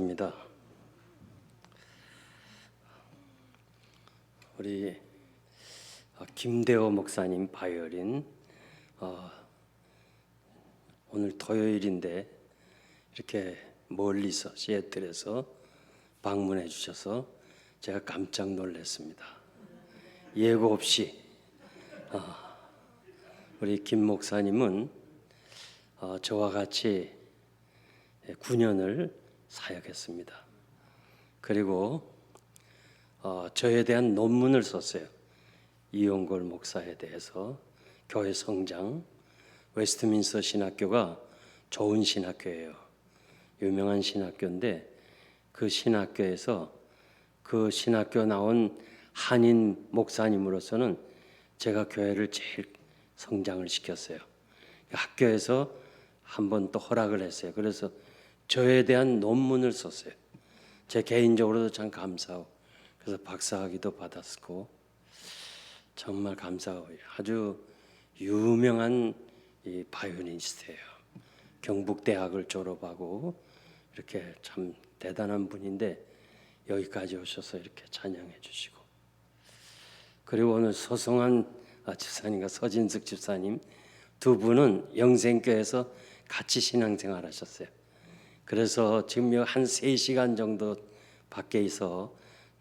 감사합니다. 우리 김대호 목사님 바이올린, 오늘 토요일인데 이렇게 멀리서 시애틀에서 방문해 주셔서 제가 깜짝 놀랐습니다. 예고 없이. 우리 김 목사님은 저와 같이 9년을 사역했습니다. 그리고 저에 대한 논문을 썼어요. 이용걸 목사에 대해서. 교회 성장, 웨스트민스터 신학교가 좋은 신학교예요. 유명한 신학교인데 그 신학교에서 그 신학교 나온 한인 목사님으로서는 제가 교회를 제일 성장을 시켰어요. 학교에서 한 번 또 허락을 했어요. 그래서 저에 대한 논문을 썼어요. 제 개인적으로도 참 감사하고, 그래서 박사학위도 받았고, 정말 감사하고, 아주 유명한 이 바이올리니스트예요. 경북대학을 졸업하고 이렇게 참 대단한 분인데 여기까지 오셔서 이렇게 찬양해 주시고, 그리고 오늘 서성한 집사님과 서진숙 집사님 두 분은 영생교회에서 같이 신앙생활 하셨어요. 그래서 지금 한 3시간 정도 밖에 있어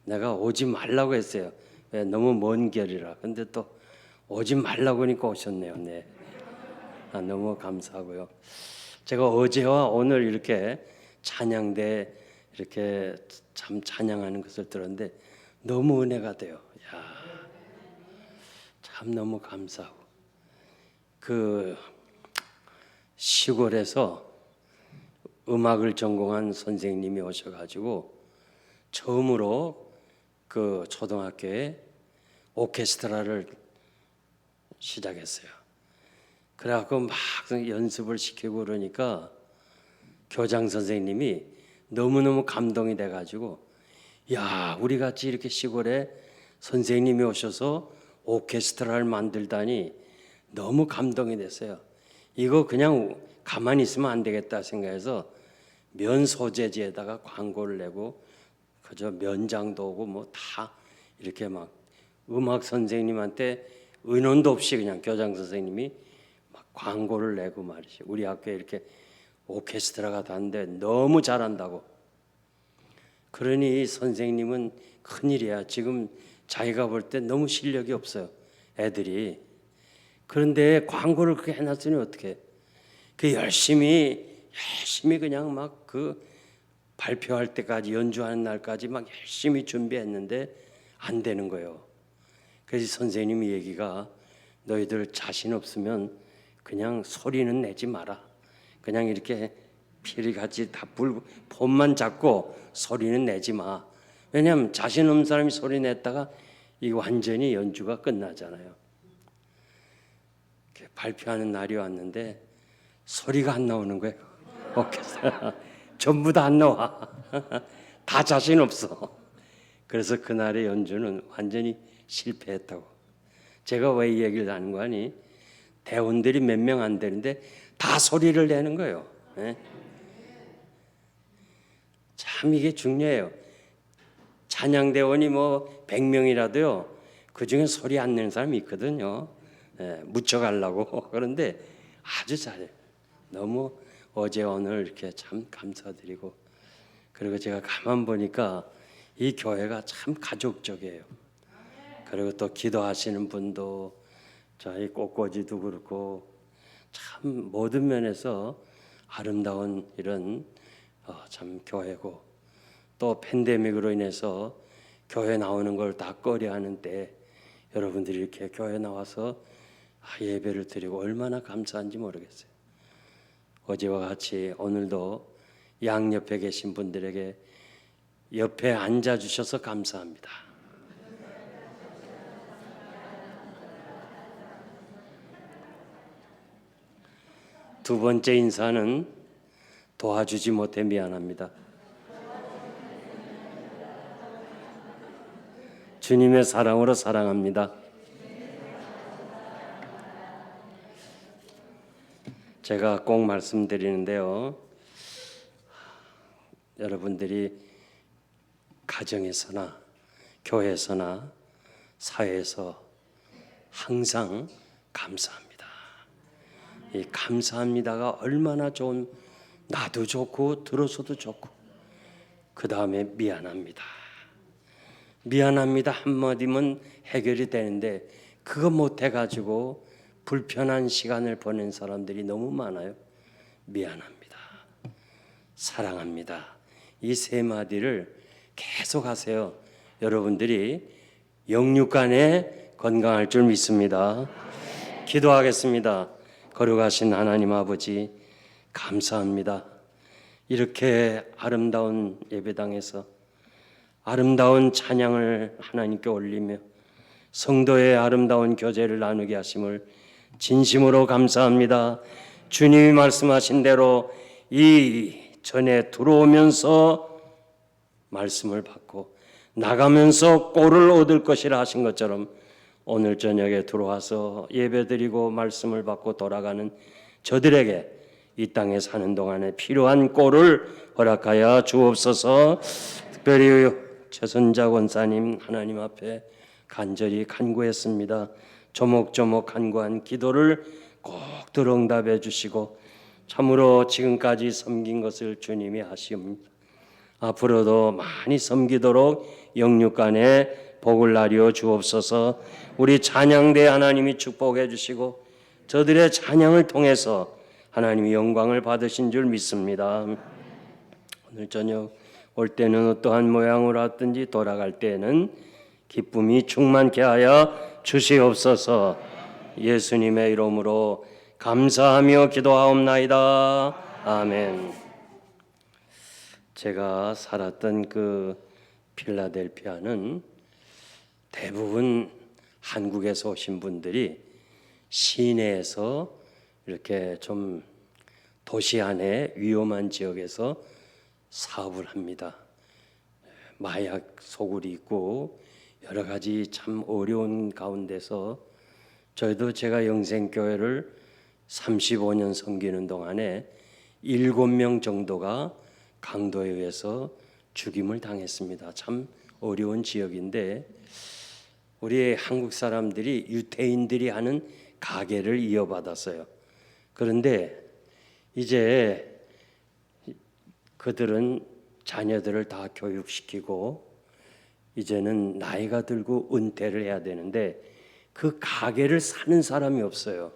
내가 오지 말라고 했어요. 왜? 너무 먼 길이라. 근데 또 오지 말라고 하니까 오셨네요. 네. 너무 감사하고요. 제가 어제와 오늘 이렇게 찬양대 이렇게 참 찬양하는 것을 들었는데 너무 은혜가 돼요. 참 너무 감사하고, 그 시골에서 음악을 전공한 선생님이 오셔가지고 처음으로 그 초등학교에 오케스트라를 시작했어요. 그래갖고 막 연습을 시키고 그러니까 교장 선생님이 너무너무 감동이 돼가지고, 야, 우리 같이 이렇게 시골에 선생님이 오셔서 오케스트라를 만들다니 너무 감동이 됐어요. 이거 그냥 가만히 있으면 안 되겠다 생각해서 면 소재지에다가 광고를 내고 그저 면장도 오고 뭐 다 이렇게 막 음악 선생님한테 의논도 없이 그냥 교장 선생님이 막 광고를 내고 말이죠. 우리 학교에 이렇게 오케스트라가 다는데 너무 잘한다고. 그러니 선생님은 큰일이야. 지금 자기가 볼 때 너무 실력이 없어요, 애들이. 그런데 광고를 그렇게 해놨으니 어떻게? 그 열심히 그냥 막 그 발표할 때까지, 연주하는 날까지 막 열심히 준비했는데 안 되는 거예요. 그래서 선생님 얘기가, 너희들 자신 없으면 그냥 소리는 내지 마라. 그냥 이렇게 피리같이 다 불고 폼만 잡고 소리는 내지 마. 왜냐하면 자신 없는 사람이 소리 냈다가 이 완전히 연주가 끝나잖아요. 발표하는 날이 왔는데 소리가 안 나오는 거예요. 오케스트라 전부 다 안 나와. 다 자신 없어. 그래서 그날의 연주는 완전히 실패했다고. 제가 왜 이 얘기를 하는 거 아니? 대원들이 몇 명 안 되는데 다 소리를 내는 거예요. 네? 참 이게 중요해요. 찬양대원이 뭐 100명이라도요 그 중에 소리 안 내는 사람이 있거든요. 묻혀가려고. 그런데 아주 잘해요. 너무 어제 오늘 이렇게 참 감사드리고, 그리고 제가 가만 보니까 이 교회가 참 가족적이에요. 그리고 또 기도하시는 분도 저희 꽃꽂이도 그렇고 참 모든 면에서 아름다운 이런 참 교회고, 또 팬데믹으로 인해서 교회 나오는 걸 다 꺼려하는데 여러분들이 이렇게 교회 나와서 예배를 드리고 얼마나 감사한지 모르겠어요. 어제와 같이 오늘도 양옆에 계신 분들에게 옆에 앉아주셔서 감사합니다. 두 번째 인사는 도와주지 못해 미안합니다. 주님의 사랑으로 사랑합니다. 제가 꼭 말씀드리는데요, 여러분들이 가정에서나 교회에서나 사회에서 항상 감사합니다. 이 감사합니다가 얼마나 좋은, 나도 좋고 들어서도 좋고, 그 다음에 미안합니다. 미안합니다 한마디면 해결이 되는데 그거 못해가지고 불편한 시간을 보낸 사람들이 너무 많아요. 미안합니다, 사랑합니다, 이 세 마디를 계속 하세요. 여러분들이 영육간에 건강할 줄 믿습니다. 기도하겠습니다. 거룩하신 하나님 아버지, 감사합니다. 이렇게 아름다운 예배당에서 아름다운 찬양을 하나님께 올리며 성도의 아름다운 교제를 나누게 하심을 진심으로 감사합니다. 주님이 말씀하신 대로 이 전에 들어오면서 말씀을 받고 나가면서 꼴을 얻을 것이라 하신 것처럼 오늘 저녁에 들어와서 예배드리고 말씀을 받고 돌아가는 저들에게 이 땅에 사는 동안에 필요한 꼴을 허락하여 주옵소서. 특별히 최선자 권사님 하나님 앞에 간절히 간구했습니다. 조목조목 간구한 기도를 꼭 들응답해 주시고 참으로 지금까지 섬긴 것을 주님이 하시옵니다. 앞으로도 많이 섬기도록 영육간에 복을 나려 주옵소서. 우리 찬양대 하나님이 축복해 주시고 저들의 찬양을 통해서 하나님이 영광을 받으신 줄 믿습니다. 오늘 저녁 올 때는 어떠한 모양으로 왔든지 돌아갈 때는 기쁨이 충만케 하여 주시옵소서. 예수님의 이름으로 감사하며 기도하옵나이다. 아멘. 제가 살았던 그 필라델피아는 대부분 한국에서 오신 분들이 시내에서 이렇게 좀 도시 안에 위험한 지역에서 사업을 합니다. 마약 소굴이 있고 여러 가지 참 어려운 가운데서 저희도 제가 영생교회를 35년 섬기는 동안에 7명 정도가 강도에 의해서 죽임을 당했습니다. 참 어려운 지역인데 우리 한국 사람들이 유태인들이 하는 가게를 이어받았어요. 그런데 이제 그들은 자녀들을 다 교육시키고 이제는 나이가 들고 은퇴를 해야 되는데 그 가게를 사는 사람이 없어요.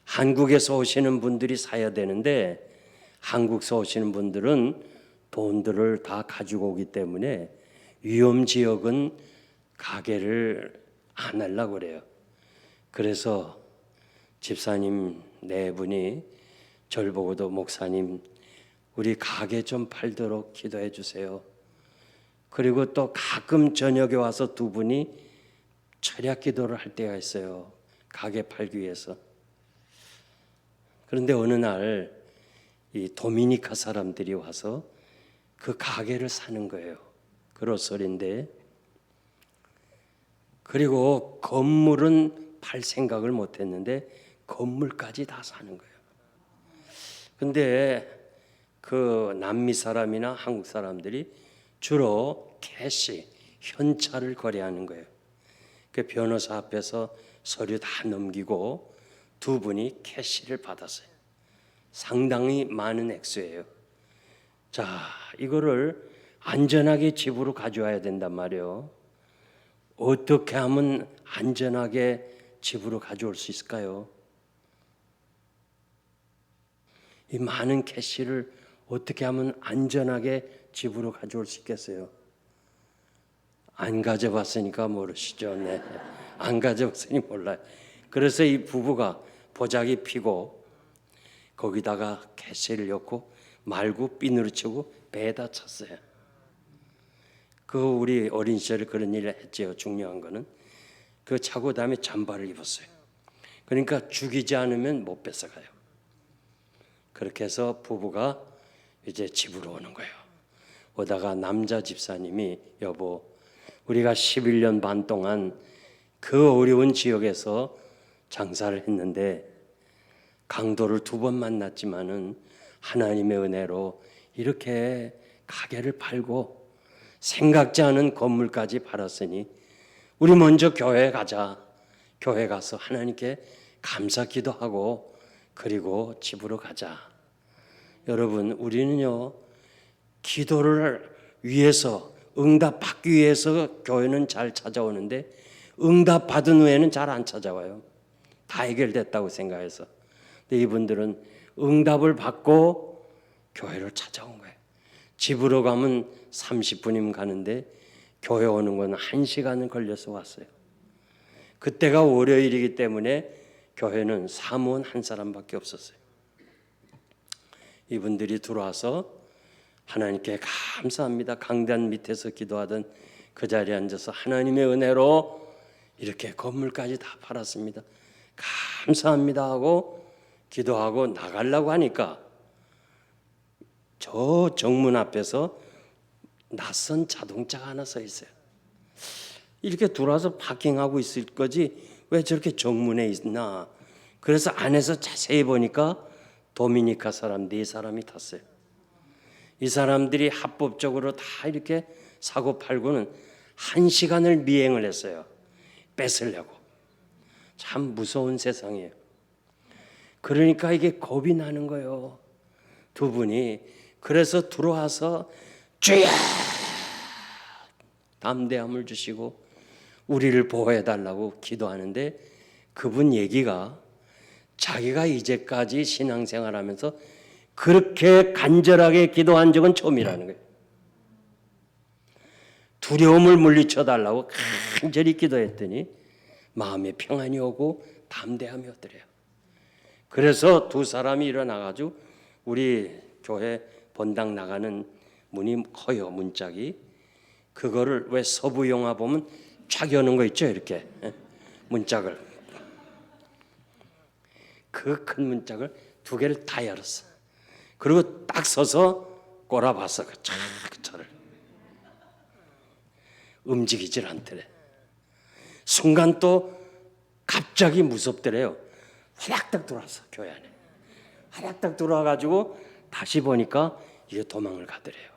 한국에서 오시는 분들이 사야 되는데 한국에서 오시는 분들은 돈들을 다 가지고 오기 때문에 위험 지역은 가게를 안 하려고 그래요. 그래서 집사님 네 분이 절 보고도 목사님 우리 가게 좀 팔도록 기도해 주세요. 그리고 또 가끔 저녁에 와서 두 분이 철야 기도를 할 때가 있어요. 가게 팔기 위해서. 그런데 어느 날 이 도미니카 사람들이 와서 그 가게를 사는 거예요. 그로설인데 그리고 건물은 팔 생각을 못했는데 건물까지 다 사는 거예요. 근데 그 남미 사람이나 한국 사람들이 주로 캐시, 현찰을 거래하는 거예요. 그 변호사 앞에서 서류 다 넘기고 두 분이 캐시를 받았어요. 상당히 많은 액수예요. 자, 이거를 안전하게 집으로 가져와야 된단 말이에요. 어떻게 하면 안전하게 집으로 가져올 수 있을까요? 이 많은 캐시를 어떻게 하면 안전하게 집으로 가져올 수 있겠어요? 안 가져봤으니까 모르시죠. 네. 안 가져봤으니 몰라요. 그래서 이 부부가 보자기 피고 거기다가 캐시를 넣고 말고 비누를 치고 배에다 쳤어요. 그 우리 어린 시절에 그런 일을 했죠. 중요한 거는 그 차고 다음에 잠바를 입었어요. 그러니까 죽이지 않으면 못 뺏어가요. 그렇게 해서 부부가 이제 집으로 오는 거예요. 오다가 남자 집사님이 여보 우리가 11년 반 동안 그 어려운 지역에서 장사를 했는데 강도를 2번 만났지만은 하나님의 은혜로 이렇게 가게를 팔고 생각지 않은 건물까지 팔았으니 우리 먼저 교회에 가자. 교회 가서 하나님께 감사 기도하고 그리고 집으로 가자. 여러분, 우리는요, 기도를 위해서, 응답받기 위해서 교회는 잘 찾아오는데 응답받은 후에는 잘 안 찾아와요. 다 해결됐다고 생각해서. 근데 이분들은 응답을 받고 교회를 찾아온 거예요. 집으로 가면 30분이면 가는데 교회 오는 건 1시간은 걸려서 왔어요. 그때가 월요일이기 때문에 교회는 사무원 한 사람밖에 없었어요. 이분들이 들어와서 하나님께 감사합니다. 강단 밑에서 기도하던 그 자리에 앉아서 하나님의 은혜로 이렇게 건물까지 다 팔았습니다. 감사합니다 하고 기도하고 나가려고 하니까 저 정문 앞에서 낯선 자동차가 하나 서 있어요. 이렇게 들어와서 파킹하고 있을 거지 왜 저렇게 정문에 있나. 그래서 안에서 자세히 보니까 도미니카 사람 4사람이 탔어요. 이 사람들이 합법적으로 다 이렇게 사고 팔고는 1시간을 미행을 했어요. 뺏으려고. 참 무서운 세상이에요. 그러니까 이게 겁이 나는 거예요. 두 분이. 그래서 들어와서 주여 담대함을 주시고 우리를 보호해달라고 기도하는데 그분 얘기가 자기가 이제까지 신앙생활하면서 그렇게 간절하게 기도한 적은 처음이라는 거예요. 두려움을 물리쳐달라고 간절히 기도했더니 마음에 평안이 오고 담대함이 오더래요. 그래서 두 사람이 일어나가지고 우리 교회 본당 나가는 문이 커요. 문짝이. 그거를 왜 서부 영화 보면 쫙 여는 거 있죠. 이렇게 문짝을. 그 큰 문짝을 2개를 다 열었어. 그리고 딱 서서 꼬라봤어. 그 차를. 움직이질 않더래. 순간 또 갑자기 무섭더래요. 화닥닥 들어왔어. 교회 안에. 화닥닥 들어와가지고 다시 보니까 이게 도망을 가더래요.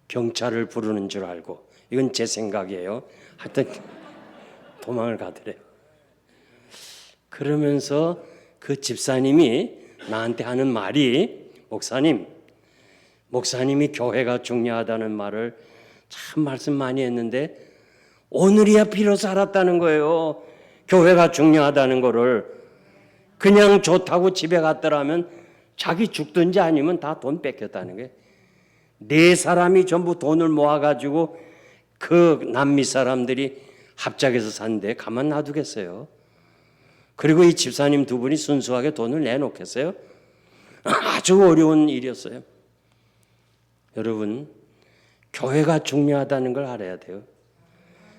경찰을 부르는 줄 알고. 이건 제 생각이에요. 하여튼 도망을 가더래요. 그러면서 그 집사님이 나한테 하는 말이 목사님이 교회가 중요하다는 말을 참 말씀 많이 했는데 오늘이야 비로소 알았다는 거예요. 교회가 중요하다는 거를. 그냥 좋다고 집에 갔더라면 자기 죽든지 아니면 다 돈 뺏겼다는 거예요. 4사람이 전부 돈을 모아가지고 그 남미 사람들이 합작해서 샀는데 가만 놔두겠어요. 그리고 이 집사님 2분이 순수하게 돈을 내놓겠어요? 아주 어려운 일이었어요. 여러분, 교회가 중요하다는 걸 알아야 돼요.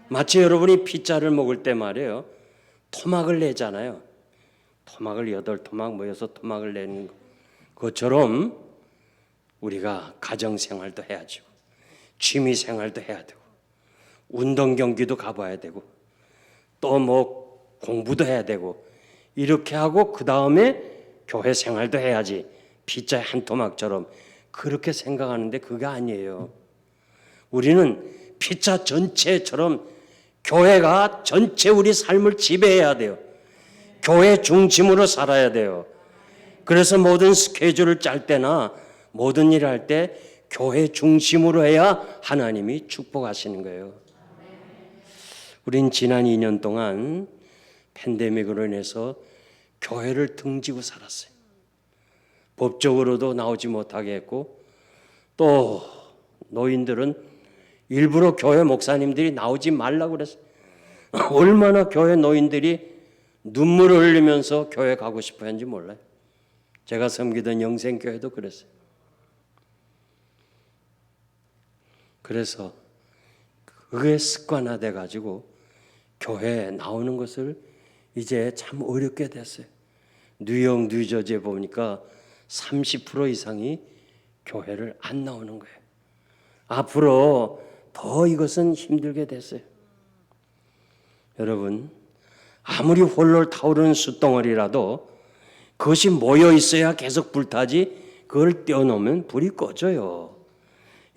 마치 여러분이 피자를 먹을 때 말이에요. 토막을 내잖아요. 토막을 8토막 모여서 토막을 내는 것처럼 우리가 가정생활도 해야죠. 취미생활도 해야 되고 운동 경기도 가봐야 되고 또 뭐 공부도 해야 되고 이렇게 하고 그 다음에 교회 생활도 해야지. 피자의 한 토막처럼 그렇게 생각하는데 그게 아니에요. 우리는 피자 전체처럼 교회가 전체 우리 삶을 지배해야 돼요. 교회 중심으로 살아야 돼요. 그래서 모든 스케줄을 짤 때나 모든 일을 할 때 교회 중심으로 해야 하나님이 축복하시는 거예요. 우린 지난 2년 동안 팬데믹으로 인해서 교회를 등지고 살았어요. 법적으로도 나오지 못하게 했고 또 노인들은 일부러 교회 목사님들이 나오지 말라고 그랬어요. 얼마나 교회 노인들이 눈물을 흘리면서 교회 가고 싶어 했는지 몰라요. 제가 섬기던 영생교회도 그랬어요. 그래서 그게 습관화돼 가지고 교회에 나오는 것을 이제 참 어렵게 됐어요. 뉴욕, 뉴저지에 보니까 30% 이상이 교회를 안 나오는 거예요. 앞으로 더 이것은 힘들게 됐어요. 여러분, 아무리 홀로 타오르는 숯덩어리라도 그것이 모여 있어야 계속 불타지 그걸 떼어놓으면 불이 꺼져요.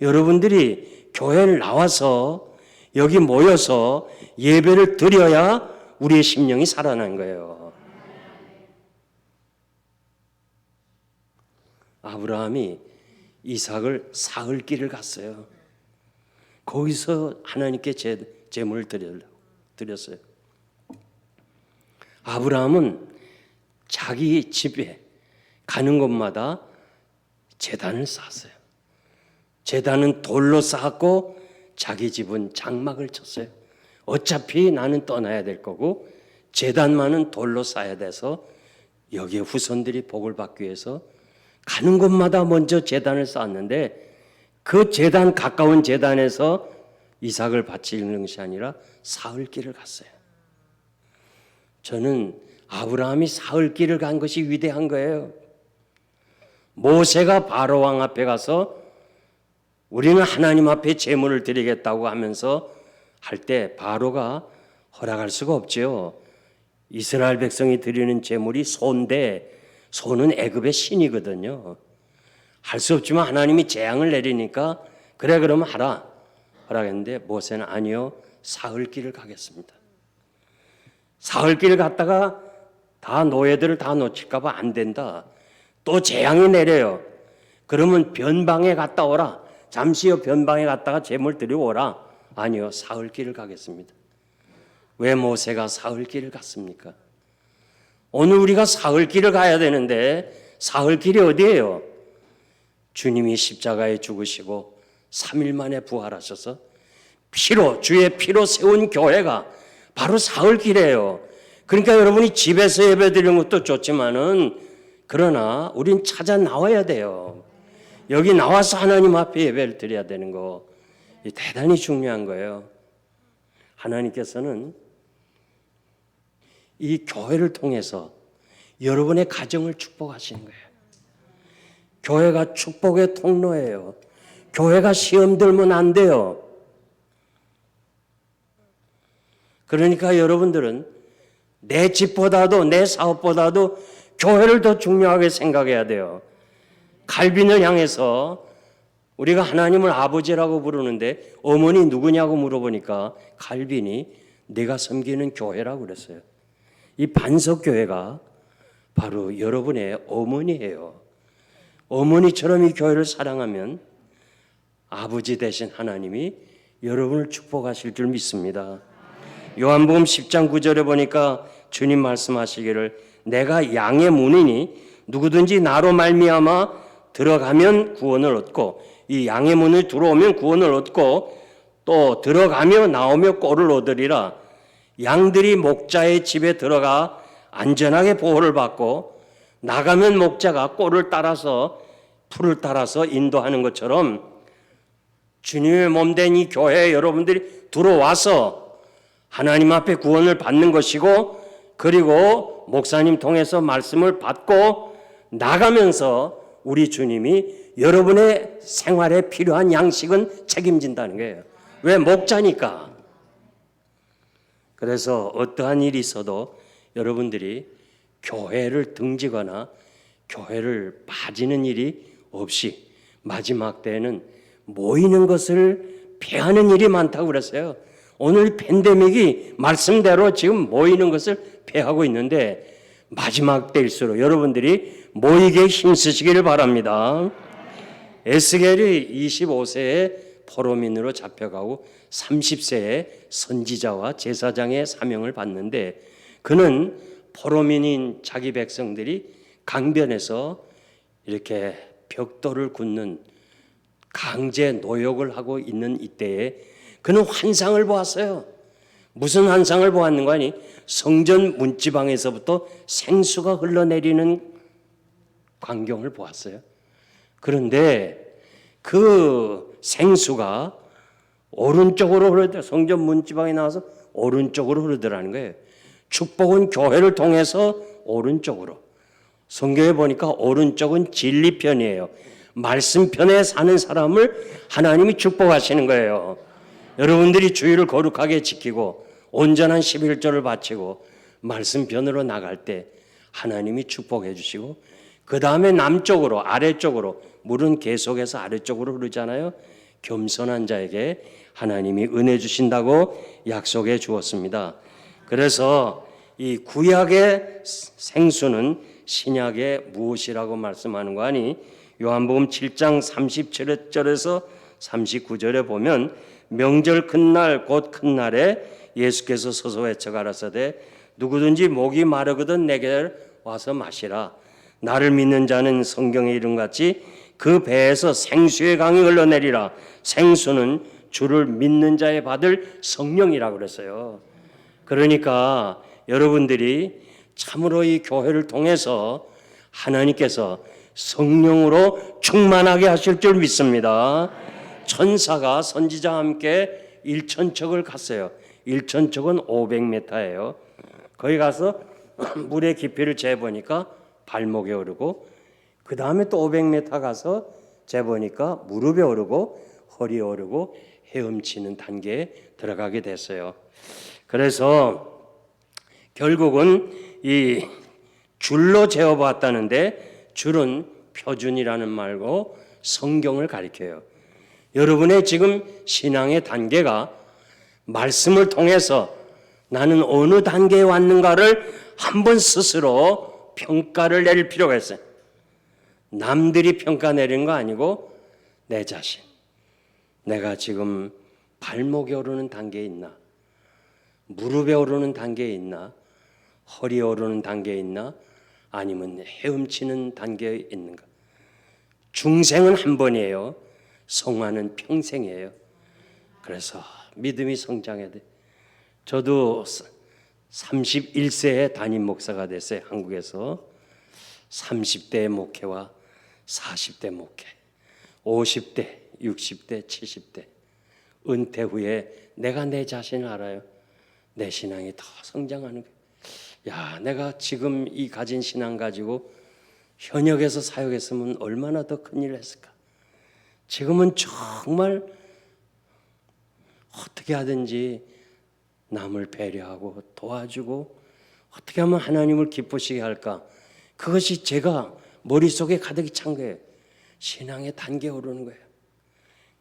여러분들이 교회를 나와서 여기 모여서 예배를 드려야 우리의 심령이 살아난 거예요. 아브라함이 이삭을 사흘 길을 갔어요. 거기서 하나님께 제물을 드렸어요. 아브라함은 자기 집에 가는 곳마다 제단을 쌓았어요. 제단은 돌로 쌓았고 자기 집은 장막을 쳤어요. 어차피 나는 떠나야 될 거고 제단만은 돌로 쌓아야 돼서 여기에 후손들이 복을 받기 위해서 가는 곳마다 먼저 제단을 쌓았는데 그 제단 가까운 제단에서 이삭을 바치는 것이 아니라 사흘 길을 갔어요. 저는 아브라함이 사흘 길을 간 것이 위대한 거예요. 모세가 바로 왕 앞에 가서 우리는 하나님 앞에 제물을 드리겠다고 하면서 할 때 바로가 허락할 수가 없지요. 이스라엘 백성이 드리는 제물이 소인데 소는 애굽의 신이거든요. 할 수 없지만 하나님이 재앙을 내리니까 그래 그러면 하라 허락했는데 모세는 아니요, 사흘 길을 가겠습니다. 사흘 길을 갔다가 다 노예들을 다 놓칠까 봐 안 된다. 또 재앙이 내려요. 그러면 변방에 갔다 오라. 잠시요 변방에 갔다가 제물 드리고 오라. 아니요, 사흘 길을 가겠습니다. 왜 모세가 사흘 길을 갔습니까? 오늘 우리가 사흘 길을 가야 되는데 사흘 길이 어디예요? 주님이 십자가에 죽으시고 3일 만에 부활하셔서 주의 피로 세운 교회가 바로 사흘 길이에요. 그러니까 여러분이 집에서 예배 드리는 것도 좋지만은 그러나 우린 찾아 나와야 돼요. 여기 나와서 하나님 앞에 예배를 드려야 되는 거 대단히 중요한 거예요. 하나님께서는 이 교회를 통해서 여러분의 가정을 축복하시는 거예요. 교회가 축복의 통로예요. 교회가 시험 들면 안 돼요. 그러니까 여러분들은 내 집보다도 내 사업보다도 교회를 더 중요하게 생각해야 돼요. 갈빈을 향해서 우리가 하나님을 아버지라고 부르는데 어머니 누구냐고 물어보니까 갈빈이 내가 섬기는 교회라고 그랬어요. 이 반석교회가 바로 여러분의 어머니예요. 어머니처럼 이 교회를 사랑하면 아버지 되신 하나님이 여러분을 축복하실 줄 믿습니다. 요한복음 10장 9절에 보니까 주님 말씀하시기를 내가 양의 문이니 누구든지 나로 말미암아 들어가면 구원을 얻고 이 양의 문을 들어오면 구원을 얻고 또 들어가며 나오며 꼴을 얻으리라. 양들이 목자의 집에 들어가 안전하게 보호를 받고 나가면 목자가 꼴을 따라서 풀을 따라서 인도하는 것처럼 주님의 몸된 이 교회에 여러분들이 들어와서 하나님 앞에 구원을 받는 것이고 그리고 목사님 통해서 말씀을 받고 나가면서 우리 주님이 여러분의 생활에 필요한 양식은 책임진다는 거예요. 왜? 목자니까. 그래서 어떠한 일이 있어도 여러분들이 교회를 등지거나 교회를 빠지는 일이 없이 마지막 때에는 모이는 것을 피하는 일이 많다고 그랬어요. 오늘 팬데믹이 말씀대로 지금 모이는 것을 피하고 있는데 마지막 때일수록 여러분들이 모이게 힘쓰시기를 바랍니다. 에스겔이 25세에 포로민으로 잡혀가고 30세에 선지자와 제사장의 사명을 받는데 그는 포로민인 자기 백성들이 강변에서 이렇게 벽돌을 굽는 강제 노역을 하고 있는 이때에 그는 환상을 보았어요. 무슨 환상을 보았는가 하니 성전 문지방에서부터 생수가 흘러내리는 광경을 보았어요. 그런데 그 생수가 오른쪽으로 흐르더 성전 문지방에 나와서 오른쪽으로 흐르더라는 거예요. 축복은 교회를 통해서 오른쪽으로. 성경에 보니까 오른쪽은 진리편이에요. 말씀편에 사는 사람을 하나님이 축복하시는 거예요. 여러분들이 주의를 거룩하게 지키고 온전한 11조를 바치고 말씀편으로 나갈 때 하나님이 축복해 주시고 그 다음에 남쪽으로 아래쪽으로 물은 계속해서 아래쪽으로 흐르잖아요. 겸손한 자에게 하나님이 은혜 주신다고 약속해 주었습니다. 그래서 이 구약의 생수는 신약의 무엇이라고 말씀하는 거 아니? 요한복음 7장 37절에서 39절에 보면 명절 큰날 곧 큰날에 예수께서 서서 외쳐 가라사대 누구든지 목이 마르거든 내게 와서 마시라. 나를 믿는 자는 성경의 이름같이 그 배에서 생수의 강이 흘러내리라. 생수는 주를 믿는 자에 받을 성령이라고 그랬어요. 그러니까 여러분들이 참으로 이 교회를 통해서 하나님께서 성령으로 충만하게 하실 줄 믿습니다. 천사가 선지자와 함께 일천척을 갔어요. 일천척은 500m예요. 거기 가서 물의 깊이를 재보니까 발목에 오르고 그 다음에 또 500m 가서 재보니까 무릎에 오르고 허리에 오르고 헤엄치는 단계에 들어가게 됐어요. 그래서 결국은 이 줄로 재어봤다는데 줄은 표준이라는 말고 성경을 가리켜요. 여러분의 지금 신앙의 단계가 말씀을 통해서 나는 어느 단계에 왔는가를 한번 스스로 평가를 내릴 필요가 있어요. 남들이 평가 내리는 거 아니고 내 자신. 내가 지금 발목에 오르는 단계에 있나? 무릎에 오르는 단계에 있나? 허리에 오르는 단계에 있나? 아니면 헤엄치는 단계에 있는가? 중생은 한 번이에요. 성화는 평생이에요. 그래서 믿음이 성장해야 돼. 저도 31세에 담임 목사가 됐어요. 한국에서 30대 목회와 40대 목회, 50대, 60대, 70대 은퇴 후에 내가 내 자신을 알아요. 내 신앙이 더 성장하는 거예요. 야, 내가 지금 이 가진 신앙 가지고 현역에서 사역했으면 얼마나 더 큰일을 했을까. 지금은 정말 어떻게 하든지 남을 배려하고 도와주고 어떻게 하면 하나님을 기쁘시게 할까. 그것이 제가 머릿속에 가득히 찬 거예요. 신앙의 단계에 오르는 거예요.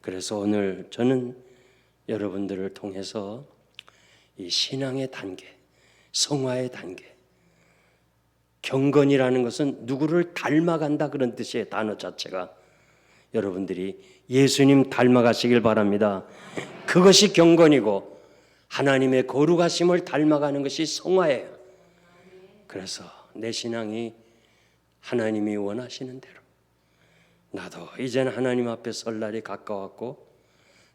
그래서 오늘 저는 여러분들을 통해서 이 신앙의 단계, 성화의 단계, 경건이라는 것은 누구를 닮아간다 그런 뜻이에요. 단어 자체가. 여러분들이 예수님 닮아가시길 바랍니다. 그것이 경건이고 하나님의 거룩하심을 닮아가는 것이 성화예요. 그래서 내 신앙이 하나님이 원하시는 대로, 나도 이제는 하나님 앞에 설 날이 가까웠고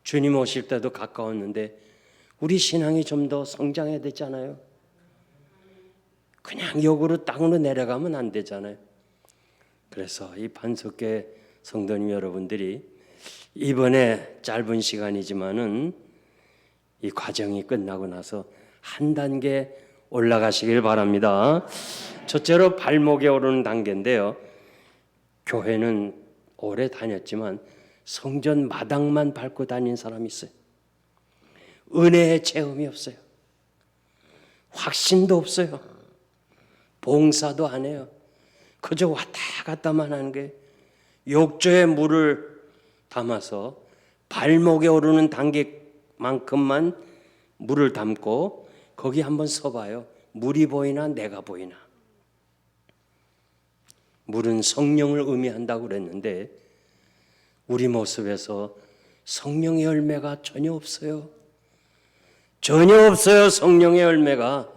주님 오실 때도 가까웠는데 우리 신앙이 좀 더 성장해야 되잖아요. 그냥 역으로 땅으로 내려가면 안 되잖아요. 그래서 이 반석계 성도님 여러분들이 이번에 짧은 시간이지만은 이 과정이 끝나고 나서 한 단계 올라가시길 바랍니다. 첫째로 발목에 오르는 단계인데요. 교회는 오래 다녔지만 성전 마당만 밟고 다닌 사람이 있어요. 은혜의 체험이 없어요. 확신도 없어요. 봉사도 안 해요. 그저 왔다 갔다만 하는 게 욕조에 물을 담아서 발목에 오르는 단계만큼만 물을 담고 거기 한번 서봐요. 물이 보이나 내가 보이나. 물은 성령을 의미한다고 그랬는데 우리 모습에서 성령의 열매가 전혀 없어요. 전혀 없어요. 성령의 열매가.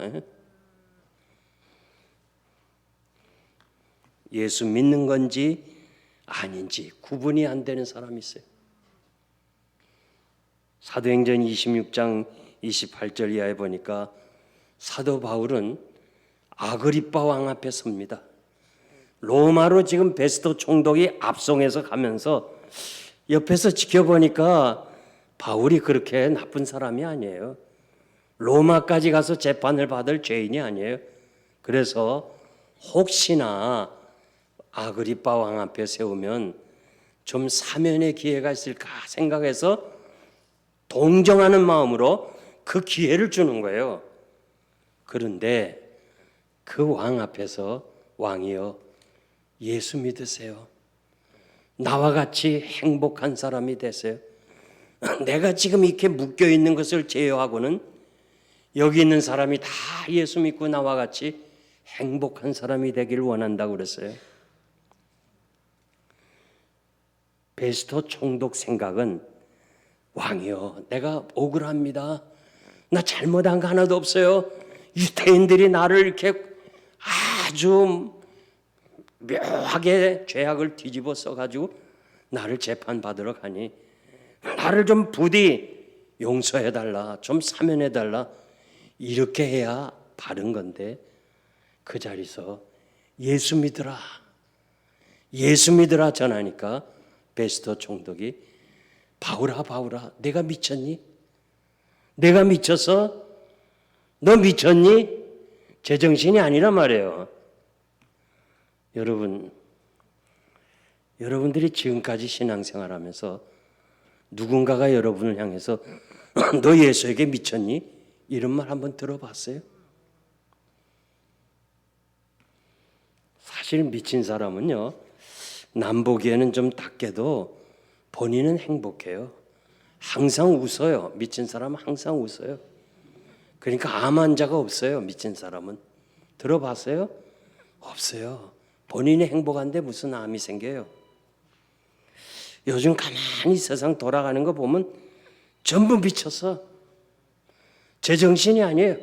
예수 믿는 건지 아닌지 구분이 안 되는 사람이 있어요. 사도행전 26장 28절 이하에 보니까 사도 바울은 아그리빠 왕 앞에 섭니다. 로마로 지금 베스토 총독이 압송해서 가면서 옆에서 지켜보니까 바울이 그렇게 나쁜 사람이 아니에요. 로마까지 가서 재판을 받을 죄인이 아니에요. 그래서 혹시나 아그리빠 왕 앞에 세우면 좀 사면의 기회가 있을까 생각해서 동정하는 마음으로 그 기회를 주는 거예요. 그런데 그 왕 앞에서 왕이여 예수 믿으세요. 나와 같이 행복한 사람이 되세요. 내가 지금 이렇게 묶여 있는 것을 제어하고는 여기 있는 사람이 다 예수 믿고 나와 같이 행복한 사람이 되길 원한다고 그랬어요. 베스토 총독 생각은 왕이여, 내가 억울합니다. 나 잘못한 거 하나도 없어요. 유대인들이 나를 이렇게 아주 묘하게 죄악을 뒤집어 써가지고 나를 재판받으러 가니 나를 좀 부디 용서해달라, 좀 사면해달라, 이렇게 해야 바른 건데 그 자리에서 예수 믿으라, 예수 믿으라 전하니까 베스토 총독이 바울아 바울아, 내가 미쳤니? 내가 미쳤어? 너 미쳤니? 제정신이 아니란 말이에요. 여러분들이 지금까지 신앙생활하면서 누군가가 여러분을 향해서 너 예수에게 미쳤니? 이런 말 한번 들어봤어요? 사실 미친 사람은요, 남 보기에는 좀 닦게도 본인은 행복해요. 항상 웃어요. 미친 사람은 항상 웃어요. 그러니까 암 환자가 없어요. 미친 사람은. 들어봤어요? 없어요. 본인이 행복한데 무슨 암이 생겨요? 요즘 가만히 세상 돌아가는 거 보면 전부 미쳤어. 제정신이 아니에요.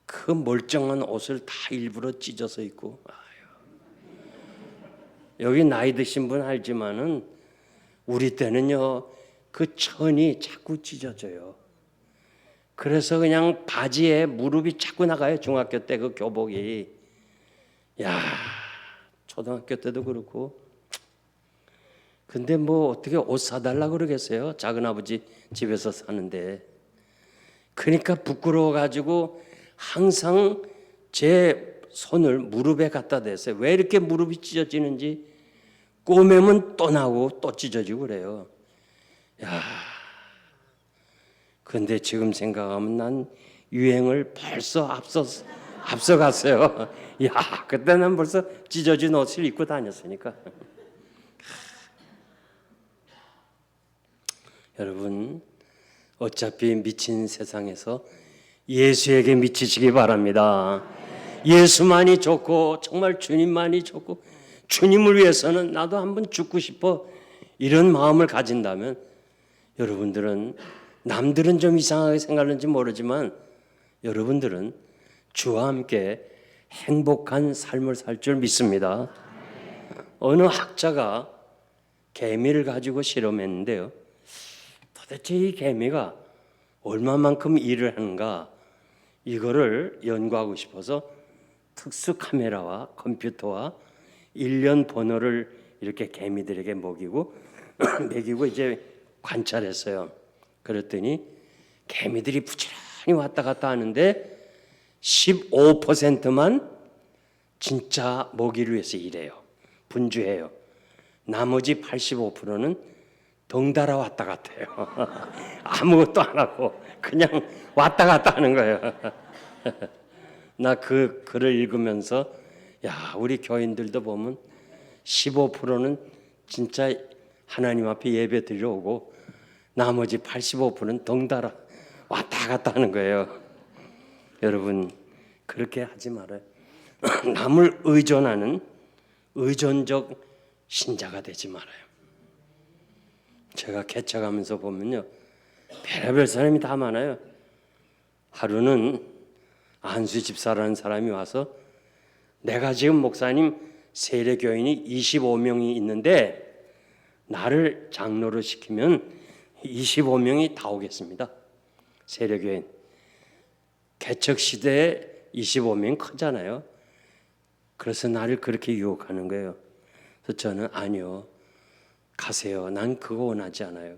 그 멀쩡한 옷을 다 일부러 찢어서 입고. 여기 나이 드신 분 알지만은 우리 때는요, 그 천이 자꾸 찢어져요. 그래서 그냥 바지에 무릎이 자꾸 나가요. 중학교 때 그 교복이. 야, 초등학교 때도 그렇고. 근데 뭐 어떻게 옷 사달라 그러겠어요? 작은아버지 집에서 사는데. 그러니까 부끄러워가지고 항상 제 손을 무릎에 갖다 대세요. 왜 이렇게 무릎이 찢어지는지 꼬매면 또 나고 또 찢어지고 그래요. 야, 근데 지금 생각하면 난 유행을 벌써 앞서갔어요. 야, 그때는 벌써 찢어진 옷을 입고 다녔으니까. 여러분, 어차피 미친 세상에서 예수에게 미치시기 바랍니다. 예수만이 좋고 정말 주님만이 좋고 주님을 위해서는 나도 한번 죽고 싶어, 이런 마음을 가진다면 여러분들은, 남들은 좀 이상하게 생각하는지 모르지만 여러분들은 주와 함께 행복한 삶을 살 줄 믿습니다. 어느 학자가 개미를 가지고 실험했는데요, 도대체 이 개미가 얼마만큼 일을 하는가, 이거를 연구하고 싶어서 특수 카메라와 컴퓨터와 일련 번호를 이렇게 개미들에게 먹이고 이제 관찰했어요. 그랬더니 개미들이 부지런히 왔다 갔다 하는데 15%만 진짜 먹이를 위해서 일해요. 분주해요. 나머지 85%는 덩달아 왔다 갔다 해요. 아무것도 안 하고 그냥 왔다 갔다 하는 거예요. 나 그 글을 읽으면서 야, 우리 교인들도 보면 15%는 진짜 하나님 앞에 예배 드리러 오고 나머지 85%는 덩달아 왔다 갔다 하는 거예요. 여러분, 그렇게 하지 말아요. 남을 의존하는 의존적 신자가 되지 말아요. 제가 개척하면서 보면요, 별의별 사람이 다 많아요. 하루는 안수 집사라는 사람이 와서 내가 지금 목사님 세례교인이 25명이 있는데 나를 장로로 시키면 25명이 다 오겠습니다. 세례교인. 개척 시대에 25명 크잖아요. 그래서 나를 그렇게 유혹하는 거예요. 그래서 저는 아니요, 가세요. 난 그거 원하지 않아요.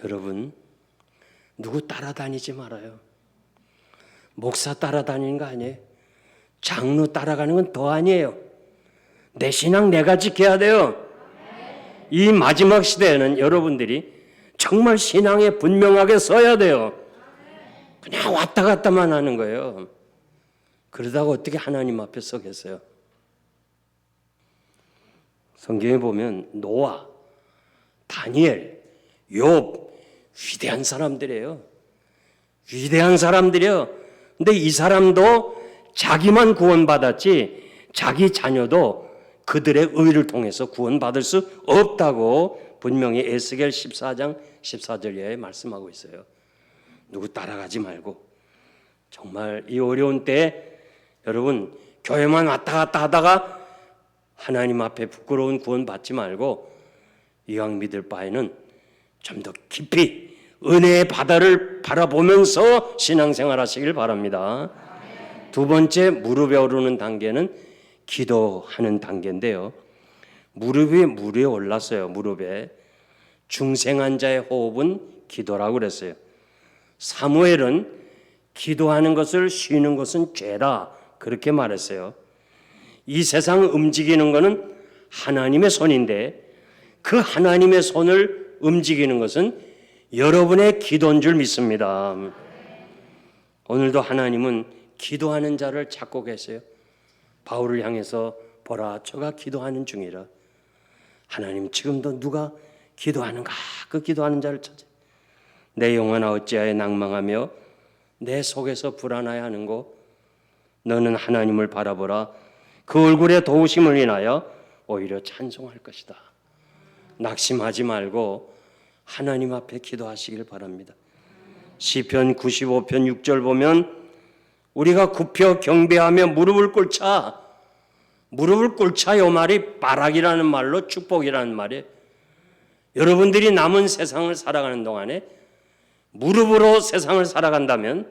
여러분, 누구 따라다니지 말아요. 목사 따라다니는 거 아니에요. 장로 따라가는 건 더 아니에요. 내 신앙 내가 지켜야 돼요. 이 마지막 시대에는 여러분들이 정말 신앙에 분명하게 서야 돼요. 그냥 왔다 갔다만 하는 거예요. 그러다가 어떻게 하나님 앞에 서겠어요? 성경에 보면 노아, 다니엘, 욥, 위대한 사람들이에요. 위대한 사람들이요. 근데 이 사람도 자기만 구원받았지 자기 자녀도 그들의 의를 통해서 구원받을 수 없다고 분명히 에스겔 14장 14절에 말씀하고 있어요. 누구 따라가지 말고 정말 이 어려운 때에 여러분 교회만 왔다 갔다 하다가 하나님 앞에 부끄러운 구원 받지 말고 이왕 믿을 바에는 좀 더 깊이 은혜의 바다를 바라보면서 신앙생활 하시길 바랍니다. 두 번째 무릎에 오르는 단계는 기도하는 단계인데요. 무릎이 물에 올랐어요. 무릎에. 중생한 자의 호흡은 기도라고 그랬어요. 사무엘은 기도하는 것을 쉬는 것은 죄다 그렇게 말했어요. 이 세상 움직이는 것은 하나님의 손인데 그 하나님의 손을 움직이는 것은 여러분의 기도인 줄 믿습니다. 오늘도 하나님은 기도하는 자를 찾고 계세요. 바울을 향해서 보라 저가 기도하는 중이라. 하나님 지금도 누가 기도하는가 그 기도하는 자를 찾아. 내 영혼아 어찌하여 낭망하며 내 속에서 불안하여 하는고 너는 하나님을 바라보라. 그 얼굴에 도우심을 인하여 오히려 찬송할 것이다. 낙심하지 말고 하나님 앞에 기도하시길 바랍니다. 시편 95편 6절 보면 우리가 굽혀 경배하며 무릎을 꿇자. 무릎을 꿇자 이 말이 바락이라는 말로 축복이라는 말이에요. 여러분들이 남은 세상을 살아가는 동안에 무릎으로 세상을 살아간다면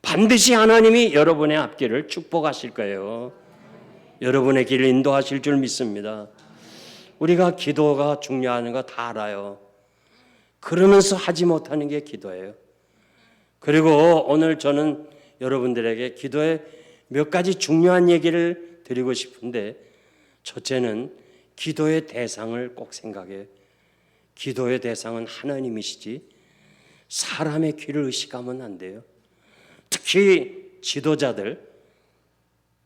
반드시 하나님이 여러분의 앞길을 축복하실 거예요. 여러분의 길을 인도하실 줄 믿습니다. 우리가 기도가 중요한 거 다 알아요. 그러면서 하지 못하는 게 기도예요. 그리고 오늘 저는 여러분들에게 기도의 몇 가지 중요한 얘기를 드리고 싶은데 첫째는 기도의 대상을 꼭 생각해요. 기도의 대상은 하나님이시지 사람의 귀를 의식하면 안 돼요. 특히 지도자들,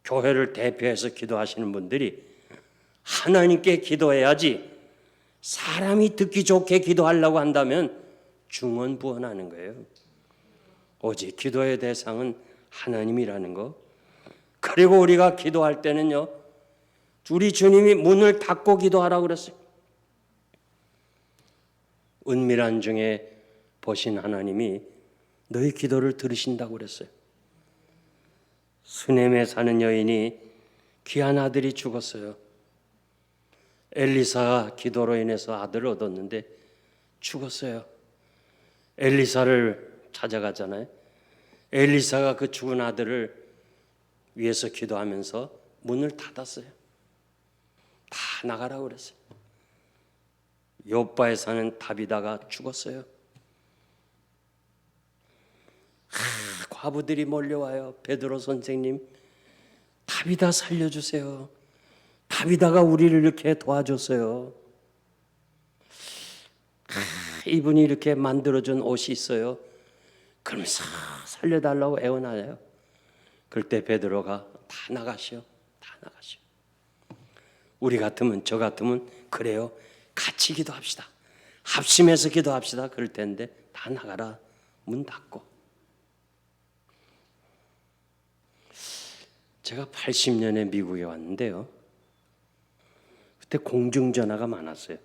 교회를 대표해서 기도하시는 분들이 하나님께 기도해야지 사람이 듣기 좋게 기도하려고 한다면 중언부언하는 거예요. 오직 기도의 대상은 하나님이라는 거. 그리고 우리가 기도할 때는요, 우리 주님이 문을 닫고 기도하라고 그랬어요. 은밀한 중에 보신 하나님이 너희 기도를 들으신다고 그랬어요. 수넴에 사는 여인이 귀한 아들이 죽었어요. 엘리사가 기도로 인해서 아들을 얻었는데 죽었어요. 엘리사를 찾아가잖아요. 엘리사가 그 죽은 아들을 위해서 기도하면서 문을 닫았어요. 다 나가라고 그랬어요. 요바에 사는 다비다가 죽었어요. 과부들이 몰려와요. 베드로 선생님, 다비다 살려주세요. 다비다가 우리를 이렇게 도와줬어요. 이분이 이렇게 만들어준 옷이 있어요. 그러면서 살려달라고 애원하요. 그때 베드로가 다 나가시오. 다 나가시오. 우리 같으면 저 같으면 그래요. 같이 기도합시다. 합심해서 기도합시다. 그럴 텐데 다 나가라. 문 닫고. 제가 80년에 미국에 왔는데요. 그때 공중전화가 많았어요.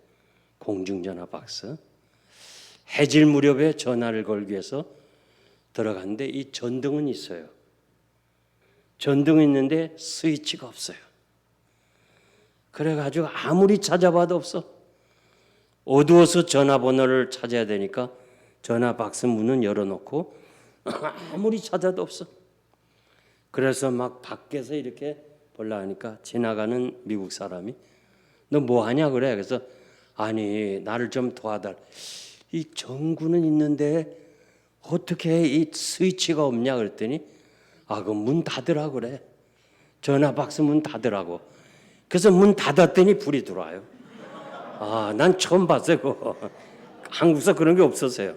공중전화 박스. 해질 무렵에 전화를 걸기 위해서 들어갔는데 이 전등은 있어요. 전등은 있는데 스위치가 없어요. 그래가지고 아무리 찾아봐도 없어. 어두워서 전화번호를 찾아야 되니까 전화 박스 문은 열어놓고 아무리 찾아도 없어. 그래서 막 밖에서 이렇게 보려 하니까 지나가는 미국 사람이 너 뭐 하냐 그래. 그래서 아니 나를 좀 도와달. 이 전구는 있는데 어떻게 이 스위치가 없냐 그랬더니 그 문 닫으라고 그래. 전화 박스 문 닫으라고. 그래서 문 닫았더니 불이 들어와요. 난 처음 봤어요. 그거. 한국에서 그런 게 없었어요.